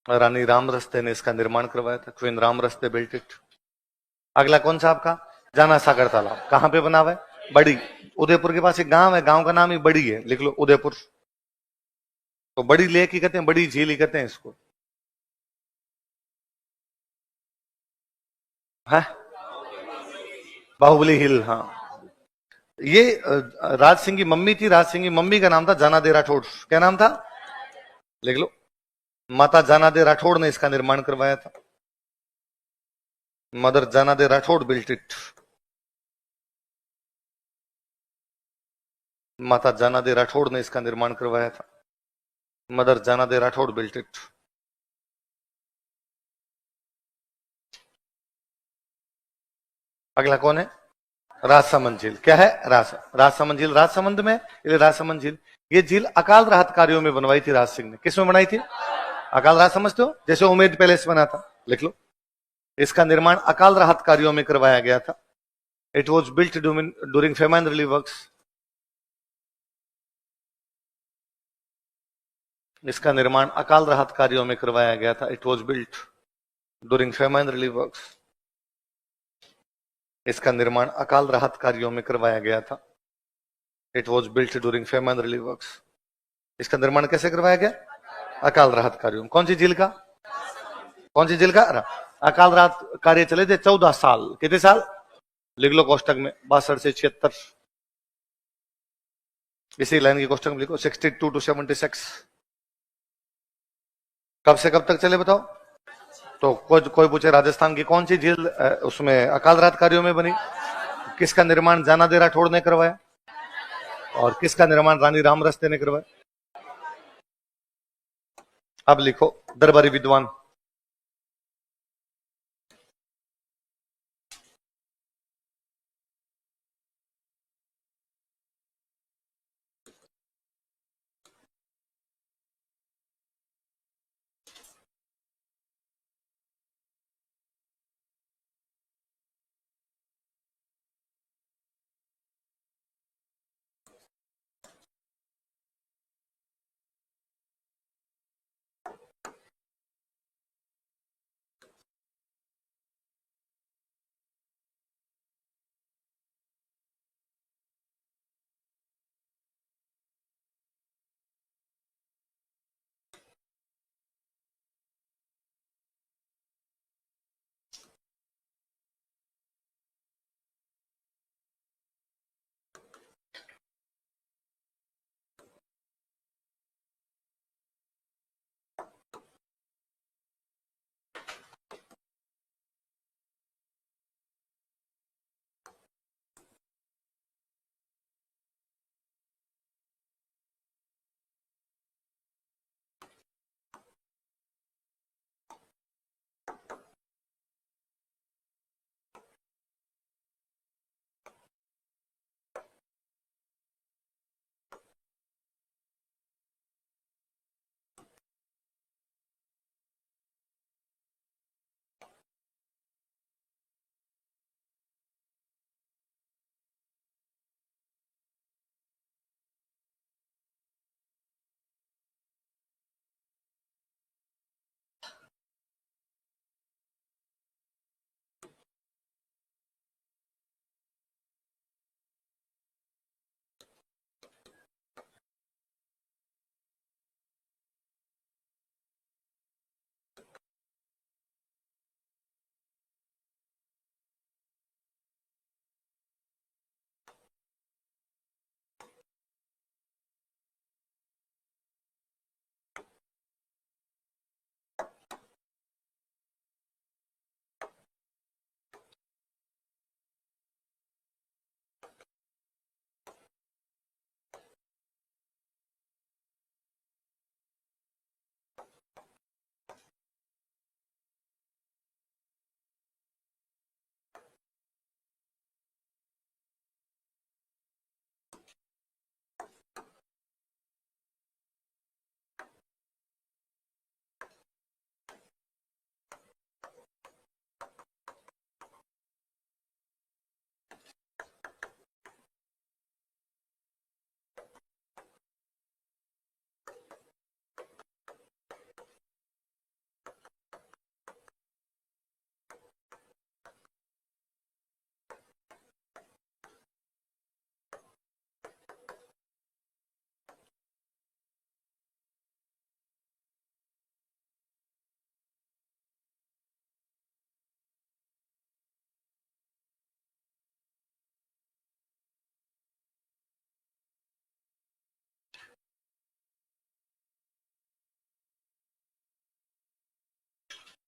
रानी रामरस दे ने इसका निर्माण करवाया था। Queen Ramras De built it. अगला कौन सा आपका? जाना सागर तालाब। कहां पे बना हुआ है? बड़ी। उदयपुर के पास एक गांव है, गांव का नाम ही बड़ी है। लिख लो उदयपुर। तो बड़ी लेक ही कहते हैं, बड़ी झील ही कहते हैं इसको। है बाहुबली हिल, हाँ। ये राज सिंह की मम्मी थी, राज सिंह की मम्मी का नाम था जाना दे राठौड़। क्या नाम था? लिख लो। माता जाना दे राठौड़ ने इसका निर्माण करवाया था। मदर जाना दे राठौड़ बिल्ट इट। माता जाना दे राठौड़ ने इसका निर्माण करवाया था। मदर जाना दे राठौड़ बिल्ट इट। अगला कौन है? राजसमंद झील। क्या है? राजसमंद झील राजसमंद में, इसलिए राजसमंद झील। ये झील अकाल राहत कार्यों में बनवाई थी राज सिंह ने। किसमें बनाई थी? अकाल राहत समझते हो, जैसे उमेद पैलेस बना था। लिख लो। इसका निर्माण अकाल राहत कार्यों में करवाया गया था। It was built during famine relief works. इसका निर्माण अकाल राहत कार्यों में करवाया गया था। It was built during famine relief works. इसका निर्माण अकाल राहत कार्यों में करवाया गया था। It was built during famine relief works. इसका निर्माण कैसे करवाया गया? अकाल राहत कार्यों में। कौन सी झील का? कौन सी झील का? अकाल राहत कार्य चले थे 14 साल। कितने साल? लिख लो कोष्टक में, 62 से 76। इसी लाइन की कोष्टक में लिखो 62 to 76। कब से कब तक चले बताओ? तो कोई पूछे राजस्थान की कौन सी झील उसमें अकाल राहत कार्यों में बनी? किसका निर्माण जाना दे राठौड़ ने करवाया? और किसका निर्माण रानी रामरस ने करवाया? अब लिखो दरबारी विद्वान।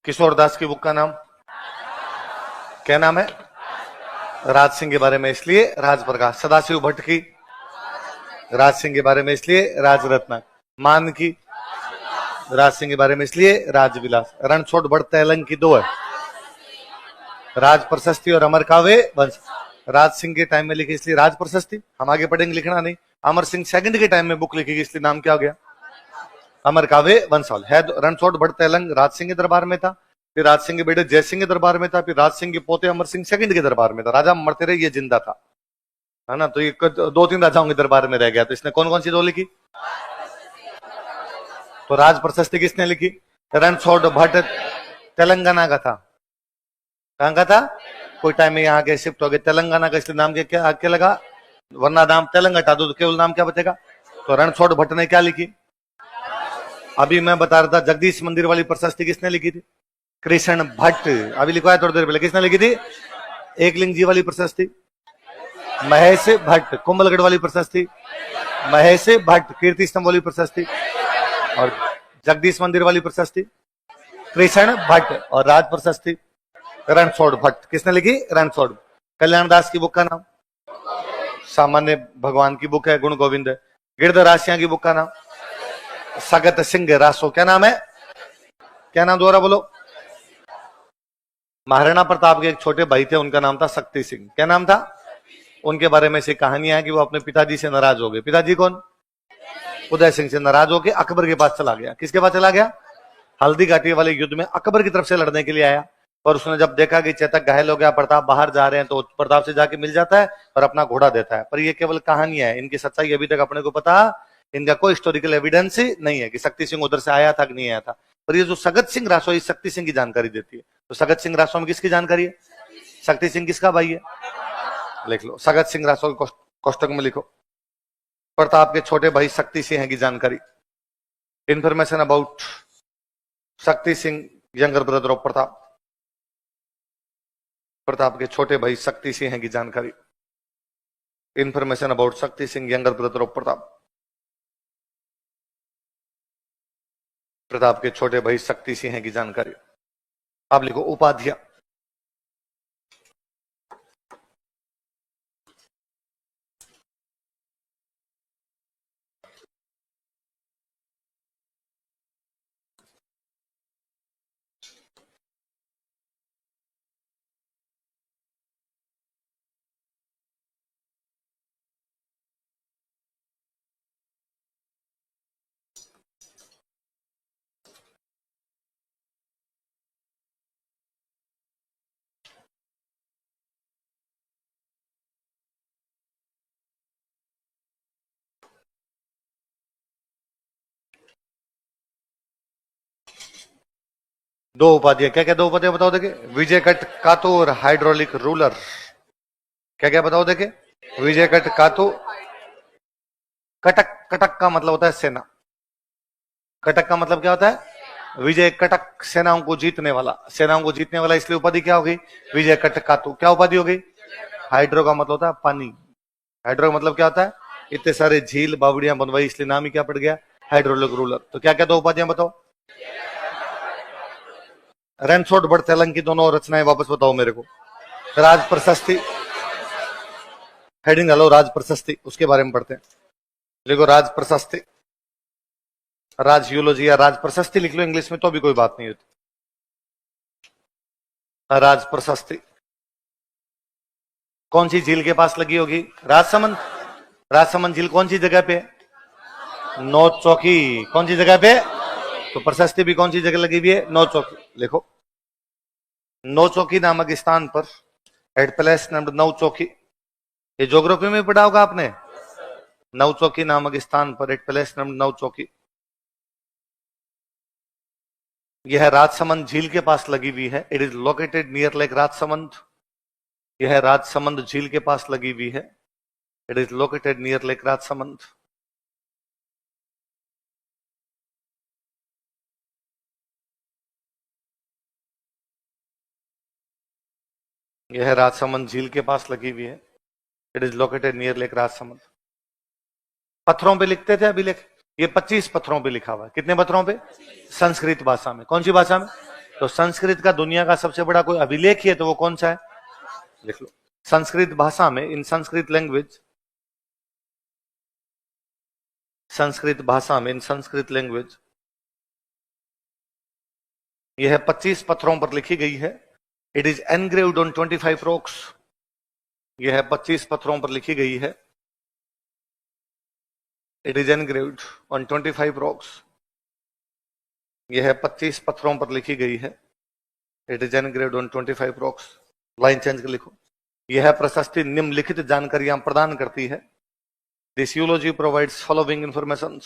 किशोर दास की बुक का नाम क्या नाम है? राज सिंह के बारे में इसलिए राज प्रकाश। सदाशिव भट्ट की राज सिंह के बारे में इसलिए राजरत्न। मान की राज सिंह के बारे में इसलिए राजविलास। रणछोड़ भट्ट तेलंग की दो है, राज प्रशस्ति और अमर काव्य वंश। राज सिंह के टाइम में लिखी इसलिए राज प्रशस्ति, हम आगे पढ़ेंगे, लिखना नहीं। अमर सिंह सेकंड के टाइम में बुक लिखी इसलिए नाम क्या हो गया? अमर काव्य वंशावल है। रणछोड़ भट्ट तेलंग राज सिंह के दरबार में था, फिर राज सिंह के बेटे जय सिंह के दरबार में था, फिर राज सिंह के पोते अमर सिंह सेकंड के दरबार में था। राजा मरते रहे, ये जिंदा था, है ना। तो ये दो तीन राजाओं के दरबार में रह गया। तो इसने कौन कौन सी दो लिखी? तो राज प्रशस्ति किसने लिखी? रणछोड़ भट्ट तेलंगाना का था। कहां का था? कोई टाइम में यहाँ के शिफ्ट हो गए तेलंगाना का, इसलिए नाम क्या आगे लगा, वरना नाम तेलंग हटा दो तो केवल नाम क्या बचेगा? तो रणछोड़ भट्ट ने क्या लिखी? अभी मैं बता रहा था, जगदीश मंदिर वाली प्रशस्ति किसने लिखी थी? कृष्ण भट्ट। अभी लिखवाया थोड़ी देर पहले, किसने लिखी थी? एकलिंग जी वाली प्रशस्ति महेश भट्ट। कुंभलगढ़ वाली प्रशस्ति महेश भट्ट। कीर्ति स्तंभ वाली प्रशस्ति और जगदीश मंदिर वाली प्रशस्ति कृष्ण भट्ट। और राज प्रशस्ति रणछोड़ भट्ट। किसने लिखी? रणछोड़। कल्याण दास की बुक का नाम? सामान्य भगवान की बुक है, गुण गोविंद है। गिरधराशिया की बुक का नाम? सगत सिंह रासो। क्या नाम है? क्या नाम दोबारा बोलो? महाराणा प्रताप के एक छोटे भाई थे, उनका नाम था शक्ति सिंह। क्या नाम था? उनके बारे में से कहानियां है कि वो अपने पिताजी से नाराज हो गए। पिताजी कौन? उदय सिंह से नाराज होकर अकबर के पास चला गया। किसके पास चला गया? हल्दी घाटी वाले युद्ध में अकबर की तरफ से लड़ने के लिए आया। और उसने जब देखा कि चेतक घायल हो गया, प्रताप बाहर जा रहे हैं, तो प्रताप से जाके मिल जाता है और अपना घोड़ा देता है। पर ये केवल कहानियां है, इनकी सच्चाई अभी तक अपने को पता, इनका कोई हिस्टोरिकल एविडेंस नहीं है कि शक्ति सिंह उधर से आया था कि नहीं आया था। पर ये जो सगत सिंह रासो, इस शक्ति सिंह की जानकारी देती है। तो सगत सिंह रासो में किसकी जानकारी है? शक्ति सिंह किसका भाई है? लिख लो, सगत सिंह रासो के कोष्टक में लिखो, प्रताप के छोटे भाई शक्ति सिंह की जानकारी। Information about Shakti Singh, younger brother of Pratap. Pratap के छोटे भाई शक्ति सिंह की जानकारी। Information about Shakti Singh, younger brother of Pratap. Pratap के छोटे भाई शक्ति सिंह की जानकारी। आप लिखो उपाध्याय। दो उपाधियां, क्या क्या दो उपाधियां बताओ देखे? विजय कट कातो और हाइड्रोलिक रूलर। क्या क्या बताओ देखे? विजय कट कातो। कटक, कटक का मतलब होता है सेना। कटक का मतलब क्या होता है? विजय कटक, सेनाओं को जीतने वाला। सेनाओं को जीतने वाला, इसलिए उपाधि क्या होगी? विजय कट कातो। क्या उपाधि होगी? हाइड्रो का मतलब होता है पानी। हाइड्रो का मतलब क्या होता है? इतने सारे झील बावड़ियां बनवाई, इसलिए नाम ही क्या पड़ गया? Hydraulic ruler. तो क्या क्या दो उपाधियां बताओ? रणछोड़ भट्ट तेलंग की दोनों रचनाएं वापस बताओ मेरे को। राज प्रशस्ति, हेडिंग डालो राज प्रशस्ति, उसके बारे में पढ़ते हैं। लिखो राज प्रशस्ति। राज यूलोजी या राज प्रशस्ति लिख लो इंग्लिश में, तो भी कोई बात नहीं होती। राज प्रशस्ति कौन सी झील के पास लगी होगी? राजसमंद। राजसमंद झील कौन सी जगह पे? नौ चौकी। कौन सी जगह पे? तो प्रशस्ति भी कौन सी जगह लगी हुई है? नौ चौकी। लिखो, नौ चौकी नामक स्थान पर, एट प्लेस नंबर नौ चौकी। ये ज्योग्राफी में पढ़ा होगा आपने। नौ चौकी नामक स्थान पर, एट प्लेस नंबर नौ चौकी, यह राजसमंद झील के पास लगी हुई है। It is located near lake Rajsamand. यह राजसमंद झील के पास लगी हुई है। It is located near lake Rajsamand. यह राजसमंद झील के पास लगी हुई है। It is located near lake Rajsamand. पत्थरों पे लिखते थे अभिलेख, ये 25 पत्थरों पे लिखा हुआ है। कितने पत्थरों पे? संस्कृत भाषा में। कौन सी भाषा में? तो संस्कृत का दुनिया का सबसे बड़ा कोई अभिलेख है तो वो कौन सा है? लिख लो। संस्कृत भाषा में, इन संस्कृत लैंग्वेज, संस्कृत भाषा में, इन संस्कृत लैंग्वेज, यह 25 पत्थरों पर लिखी गई है। It is engraved on 25 rocks. यह 25 पत्थरों पर लिखी गई है। It is engraved on 25 rocks. यह 25 पत्थरों पर लिखी गई है। It is engraved on 25 rocks. Line change कर लिखो। यह प्रशस्ति निम्नलिखित जानकारियां प्रदान करती है। This eulogy provides following information.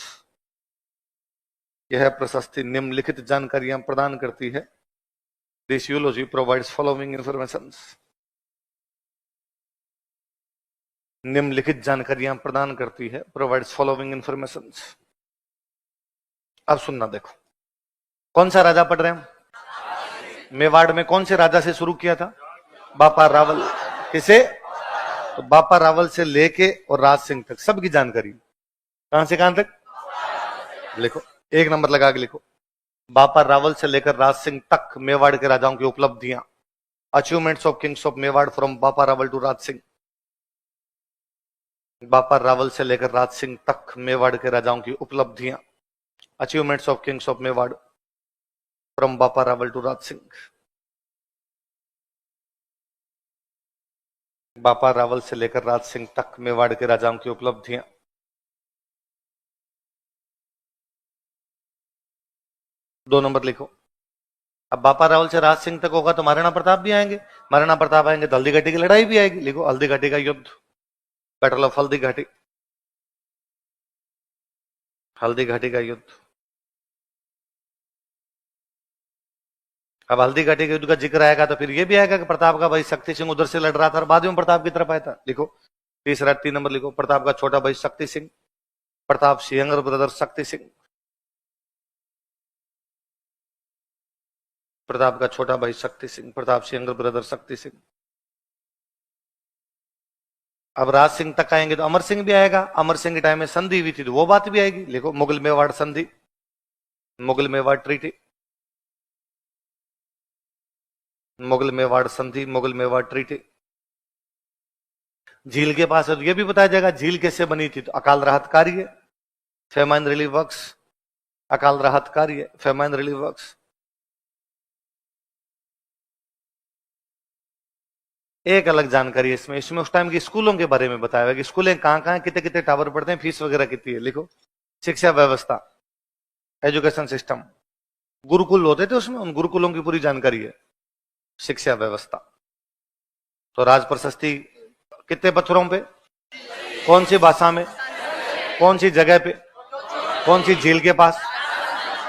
यह प्रशस्ति निम्नलिखित जानकारियां प्रदान करती है। This eulogy provides following information. निम्नलिखित जानकारियां प्रदान करती है, प्रोवाइड्स फॉलोइंग इंफॉर्मेशन। अब सुनना, देखो कौन सा राजा पढ़ रहे हैं? मेवाड़ में कौन से राजा से शुरू किया था? बापा रावल। किसे? तो बापा रावल से लेके और राज सिंह तक सबकी जानकारी। कहां से कहां तक? लिखो, एक नंबर लगा के लिखो। बापा रावल से लेकर राज सिंह तक मेवाड़ के राजाओं की उपलब्धियां। Achievements of Kings of Mewar from बापा रावल टू राज सिंह। बापा रावल से लेकर राज सिंह तक मेवाड़ के राजाओं की उपलब्धियां। Achievements of Kings of Mewar from बापा रावल टू राज सिंह। बापा रावल से लेकर राज सिंह तक मेवाड़ के राजाओं की उपलब्धियां। दो नंबर लिखो। अब बापा रावल से राज सिंह तक होगा तो महाराणा प्रताप भी आएंगे। महाराणा प्रताप आएंगे तो हल्दी घाटी की लड़ाई भी आएगी। लिखो, हल्दी घाटी का युद्ध, बैटल ऑफ हल्दी घाटी। हल्दी घाटी का युद्ध। अब हल्दी घाटी के युद्ध का जिक्र आएगा तो फिर ये भी आएगा कि प्रताप का भाई शक्ति सिंह उधर से लड़ रहा था और बाद में प्रताप की तरफ आया था। लिखो तीसरा, 3 नंबर लिखो। प्रताप का छोटा भाई शक्ति सिंह, प्रताप सिंह ब्रदर शक्ति सिंह। प्रताप का छोटा भाई शक्ति सिंह, प्रताप सिंह ब्रदर शक्ति सिंह। अब राज सिंह तक आएंगे तो अमर सिंह भी आएगा। अमर सिंह के टाइम में संधि हुई थी तो वो बात भी आएगी। लिखो, मुगल मेवाड़ संधि, मुगल मेवाड़ ट्रीटी, मुगल मेवाड़ संधि, मुगल मेवाड़ ट्रीटी। झील के पास है तो ये भी बताया जाएगा झील कैसे बनी थी। तो अकाल राहत कार्य, फेमाइन रिलीफ वर्क्स, अकाल राहत कार्य, फेमाइन रिलीफ वर्क्स। एक अलग जानकारी है इसमें, इसमें उस टाइम की स्कूलों के बारे में बताया हुआ कि स्कूलें कहां कहां, कितने कितने टावर पड़ते हैं, फीस वगैरह कितनी है। लिखो, शिक्षा व्यवस्था, एजुकेशन सिस्टम, गुरुकुल होते थे उसमें, उन गुरुकुलों की पूरी जानकारी है। शिक्षा व्यवस्था। तो राज प्रशस्ति कितने पत्थरों पे, कौन सी भाषा में, कौन सी जगह पे, कौन सी झील के पास,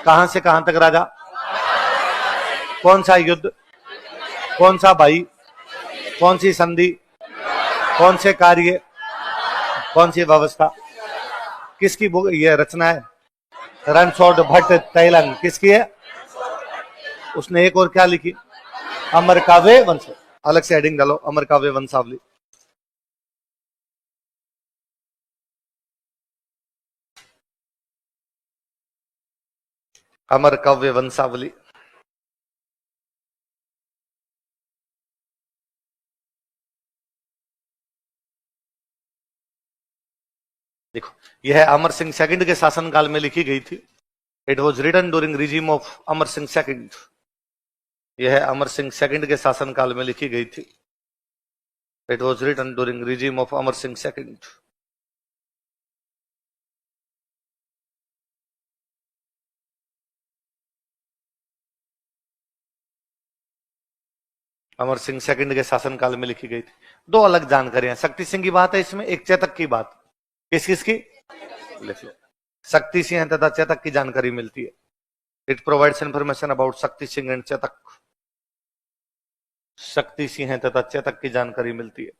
कहां से कहां तक राजा, कौन सा युद्ध, कौन सा भाई, कौन सी संधि, कौन से कार्य, कौन सी व्यवस्था। किसकी यह रचना है? रणछोड़ भट्ट तैलंग। किसकी है? उसने एक और क्या लिखी? अमर काव्य वंश। अलग से हेडिंग डालो, अमर काव्य वंशावली। अमर काव्य वंशावली। देखो, यह अमर सिंह सेकंड के शासनकाल में लिखी गई थी। It was written during regime of Amar Singh second. यह अमर सिंह सेकंड के शासनकाल में लिखी गई थी। It was written during regime of Amar Singh second. Amar Singh second के शासनकाल में लिखी गई थी। दो अलग जानकारियां, शक्ति सिंह की बात है इसमें, एक चेतक की बात। किस किसकी? लिख लो, शक्ति सिंह तथा चेतक की जानकारी मिलती है। It provides information about Shakti Singh and Chetak. Shakti Singh तथा चेतक की जानकारी मिलती है।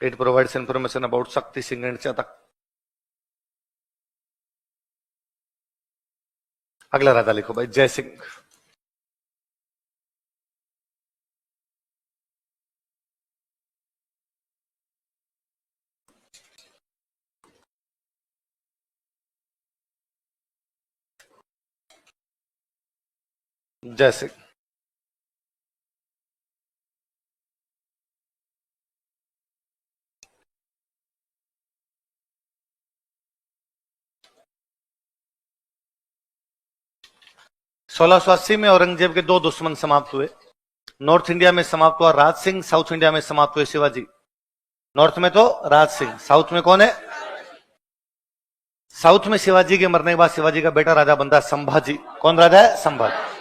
It provides information about Shakti Singh and Chetak. अगला राजा लिखो भाई, जय सिंह। जय सिंह। सोलह सौ अस्सी में औरंगजेब के दो दुश्मन समाप्त हुए। नॉर्थ इंडिया में समाप्त हुआ राज सिंह, साउथ इंडिया में समाप्त हुए शिवाजी। नॉर्थ में तो राज सिंह, साउथ में कौन है? साउथ में शिवाजी के मरने के बाद शिवाजी का बेटा राजा बनता है संभाजी। कौन राजा है? संभाजी।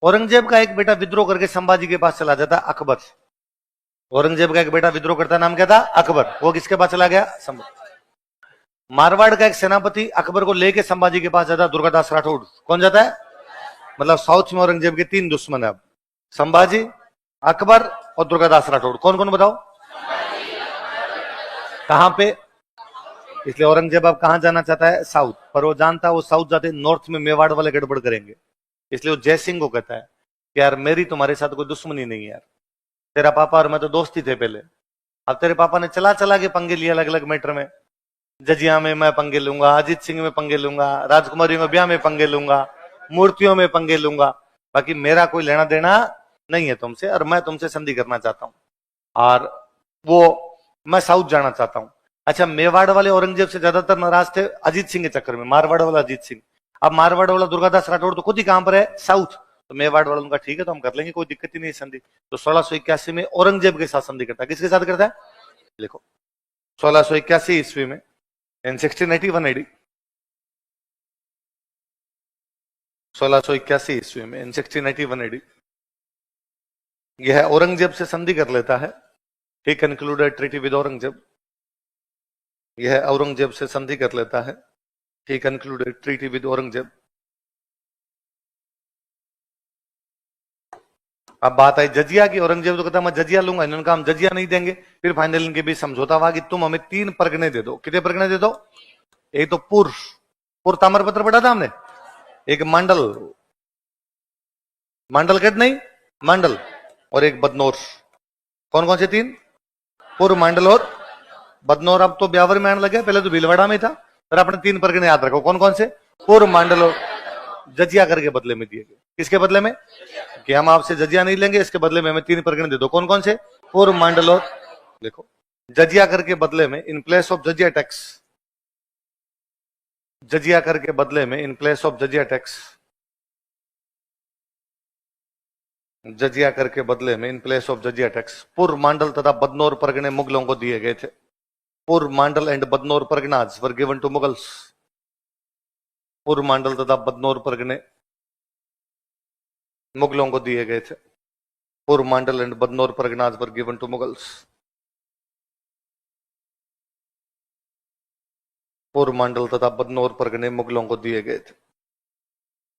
औरंगजेब का एक बेटा विद्रोह करके संभाजी के पास चला जाता है, अकबर। औरंगजेब का एक बेटा विद्रोह करता, नाम क्या था? अकबर। वो किसके पास चला गया? संभाजी। मारवाड़ का एक सेनापति अकबर को लेके संभाजी के पास जाता है, दुर्गादास राठौड़। कौन जाता है? मतलब साउथ में औरंगजेब के तीन दुश्मन है अब, संभाजी, अकबर और दुर्गादास राठौड़। कौन कौन बताओ? कहां पे? इसलिए औरंगजेब अब कहां जाना चाहता है? साउथ। पर वो जानता है वो साउथ जाते नॉर्थ में मेवाड़ वाले गड़बड़ करेंगे, इसलिए वो जयसिंह को कहता है कि यार मेरी तुम्हारे साथ कोई दुश्मनी नहीं है यार, तेरा पापा और मैं तो दोस्ती थे पहले, अब तेरे पापा ने चला चला के पंगे लिए अलग अलग मैटर में। जजिया में मैं पंगे लूंगा, अजीत सिंह में पंगे लूंगा, राजकुमारियों में ब्याह में पंगे लूंगा, मूर्तियों में पंगे लूंगा, बाकी मेरा कोई लेना देना नहीं है तुमसे, और मैं तुमसे संधि करना चाहता हूं, और वो मैं साउथ जाना चाहता हूं। अच्छा, मेवाड़ वाले औरंगजेब से ज्यादातर नाराज थे अजीत सिंह के चक्कर में, मारवाड़ वाला अजीत सिंह। अब मारवाड़ वाला दुर्गादास राठौड़ तो खुद ही कहां पर है? साउथ। तो मेवाड़ वाला उनका ठीक है तो हम कर लेंगे, कोई दिक्कत ही नहीं संधि। तो 1681 में औरंगजेब के साथ संधि करता है। किसके साथ करता है? लिखो, 1681 ईस्वी में, इन 1681 एडी, 1681 ईस्वी में, इन 1681 एडी, यह औरंगजेब से संधि कर लेता है। ही कंक्लूडेड ट्रीटी विद औरंगजेब। यह औरंगजेब से संधि कर लेता है। ही कंक्लूडेड ट्रीटी विद औरंगजेब। अब बात आई जजिया की। औरंगजेब तो कहता मैं जजिया लूंगा, इन्होंने कहा हम जजिया नहीं देंगे। फिर फाइनल इनके बीच समझौता हुआ कि तुम हमें 3 परगने दे दो। कितने परगने दे दो? एक तो पुर ताम्रपत्र पढ़ा था हमने, एक मंडल, मंडल कहते नहीं, मंडल, और एक बदनौर। कौन कौन से 3? पुर, मंडल और बदनौर। अब तो ब्यावर में आने लगे, पहले तो भीलवाड़ा में था। पर अपने 3 परगने याद रखो, कौन कौन से? पुर, मंडल और जजिया करके बदले में दिए गए। किसके बदले में? कि हम आपसे जजिया नहीं लेंगे, इसके बदले में हमें 3 परगने दे दो। कौन कौन से? पुर, मंडल और, देखो, जजिया करके बदले में, इन प्लेस ऑफ जजिया टैक्स, जजिया करके बदले में, इन प्लेस ऑफ जजिया टैक्स, जजिया करके बदले में, इन प्लेस ऑफ जजिया टैक्स, पुर, मंडल तथा बदनौर परगने मुगलों को दिए गए थे। Pur, Mandal and Badnore parganas were given to Mughals. Pur, Mandal तथा बदनौर परगने मुगलों को दिए गए थे। Pur, Mandal and Badnore parganas were given to Mughals. Pur, Mandal तथा बदनौर परगने मुगलों को दिए गए थे।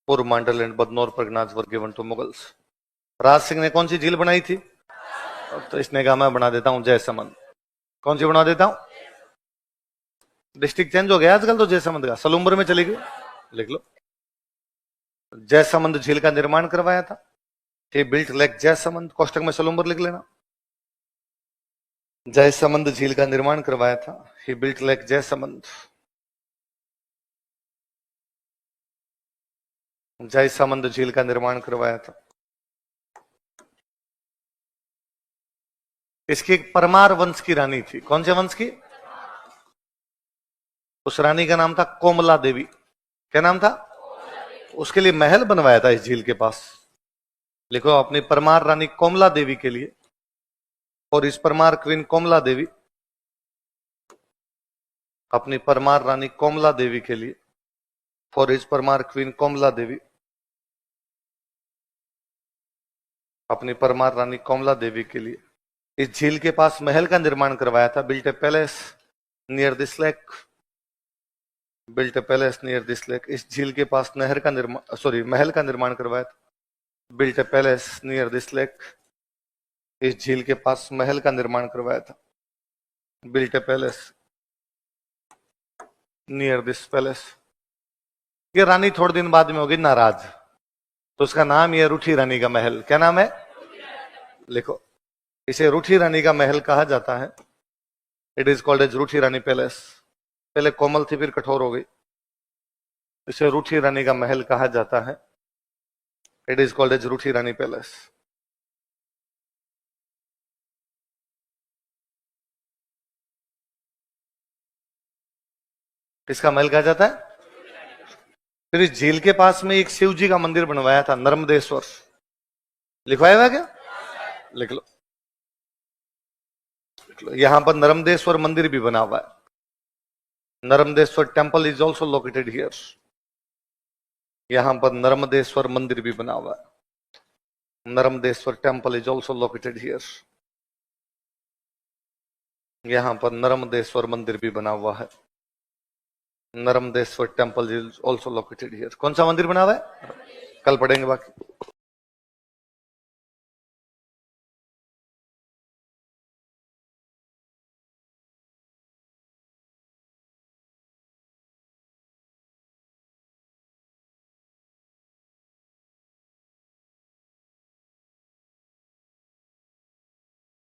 Pur, Mandal and Badnore parganas were given to Mughals. Raj Singh ने कौन सी झील बनाई थी? तो इसने कहा मैं बना देता हूं जयसमंद। कौन सी बना देता हूं? डिस्ट्रिक्ट चेंज हो गया आजकल तो जयसमंद का, सलूम्बर में चली गई। लिख लो, जयसमंद झील का निर्माण करवाया था। ही बिल्ट लेक जयसमंद, कोष्टक में सलूम्बर लिख लेना। जयसमंद झील का निर्माण करवाया था। ही बिल्ट लेक जयसमंद। जयसमंद झील का निर्माण करवाया था। इसकी एक परमार वंश की रानी थी। कौन से वंश की? उस रानी का नाम था कोमला देवी। क्या नाम था? उसके लिए महल बनवाया था इस झील के पास। लिखो, अपनी परमार रानी कोमला देवी के लिए, और इस परमार क्वीन कोमला देवी, अपनी परमार रानी कोमला देवी के लिए, फॉर इस परमार क्वीन कोमला देवी, अपनी परमार रानी कोमला देवी के लिए इस झील के पास महल का निर्माण करवाया था। Built A palace near this lake. Built A palace near this lake. इस झील के पास नहर का निर्माण, सॉरी, महल का निर्माण करवाया था। Built A palace near this lake. इस झील के पास महल का निर्माण करवाया था। Built A palace near this palace. ये रानी थोड़े दिन बाद में होगी नाराज, तो उसका नाम ये रूठी रानी का महल। क्या नाम है? लिखो, इसे रूठी रानी का महल कहा जाता है। इट इज कॉल्ड एज रूठी रानी पैलेस। पहले कोमल थी, फिर कठोर हो गई। इसे रूठी रानी का महल कहा जाता है। It is called as Ruchi Rani Palace. इसका महल कहा जाता है। फिर इस झील के पास में एक शिव जी का मंदिर बनवाया था, नर्मदेश्वर। लिखवाया हुआ क्या? लिख लो। यहां पर नर्मदेश्वर मंदिर भी बना हुआ है। Narmadeshwar temple is also located here. यहां पर नर्मदेश्वर मंदिर भी बना हुआ है। Narmadeshwar temple is also located here. यहां पर नर्मदेश्वर मंदिर भी बना हुआ है। Narmadeshwar temple is also located here. कौन सा मंदिर बना हुआ है? कल पढ़ेंगे बाकी।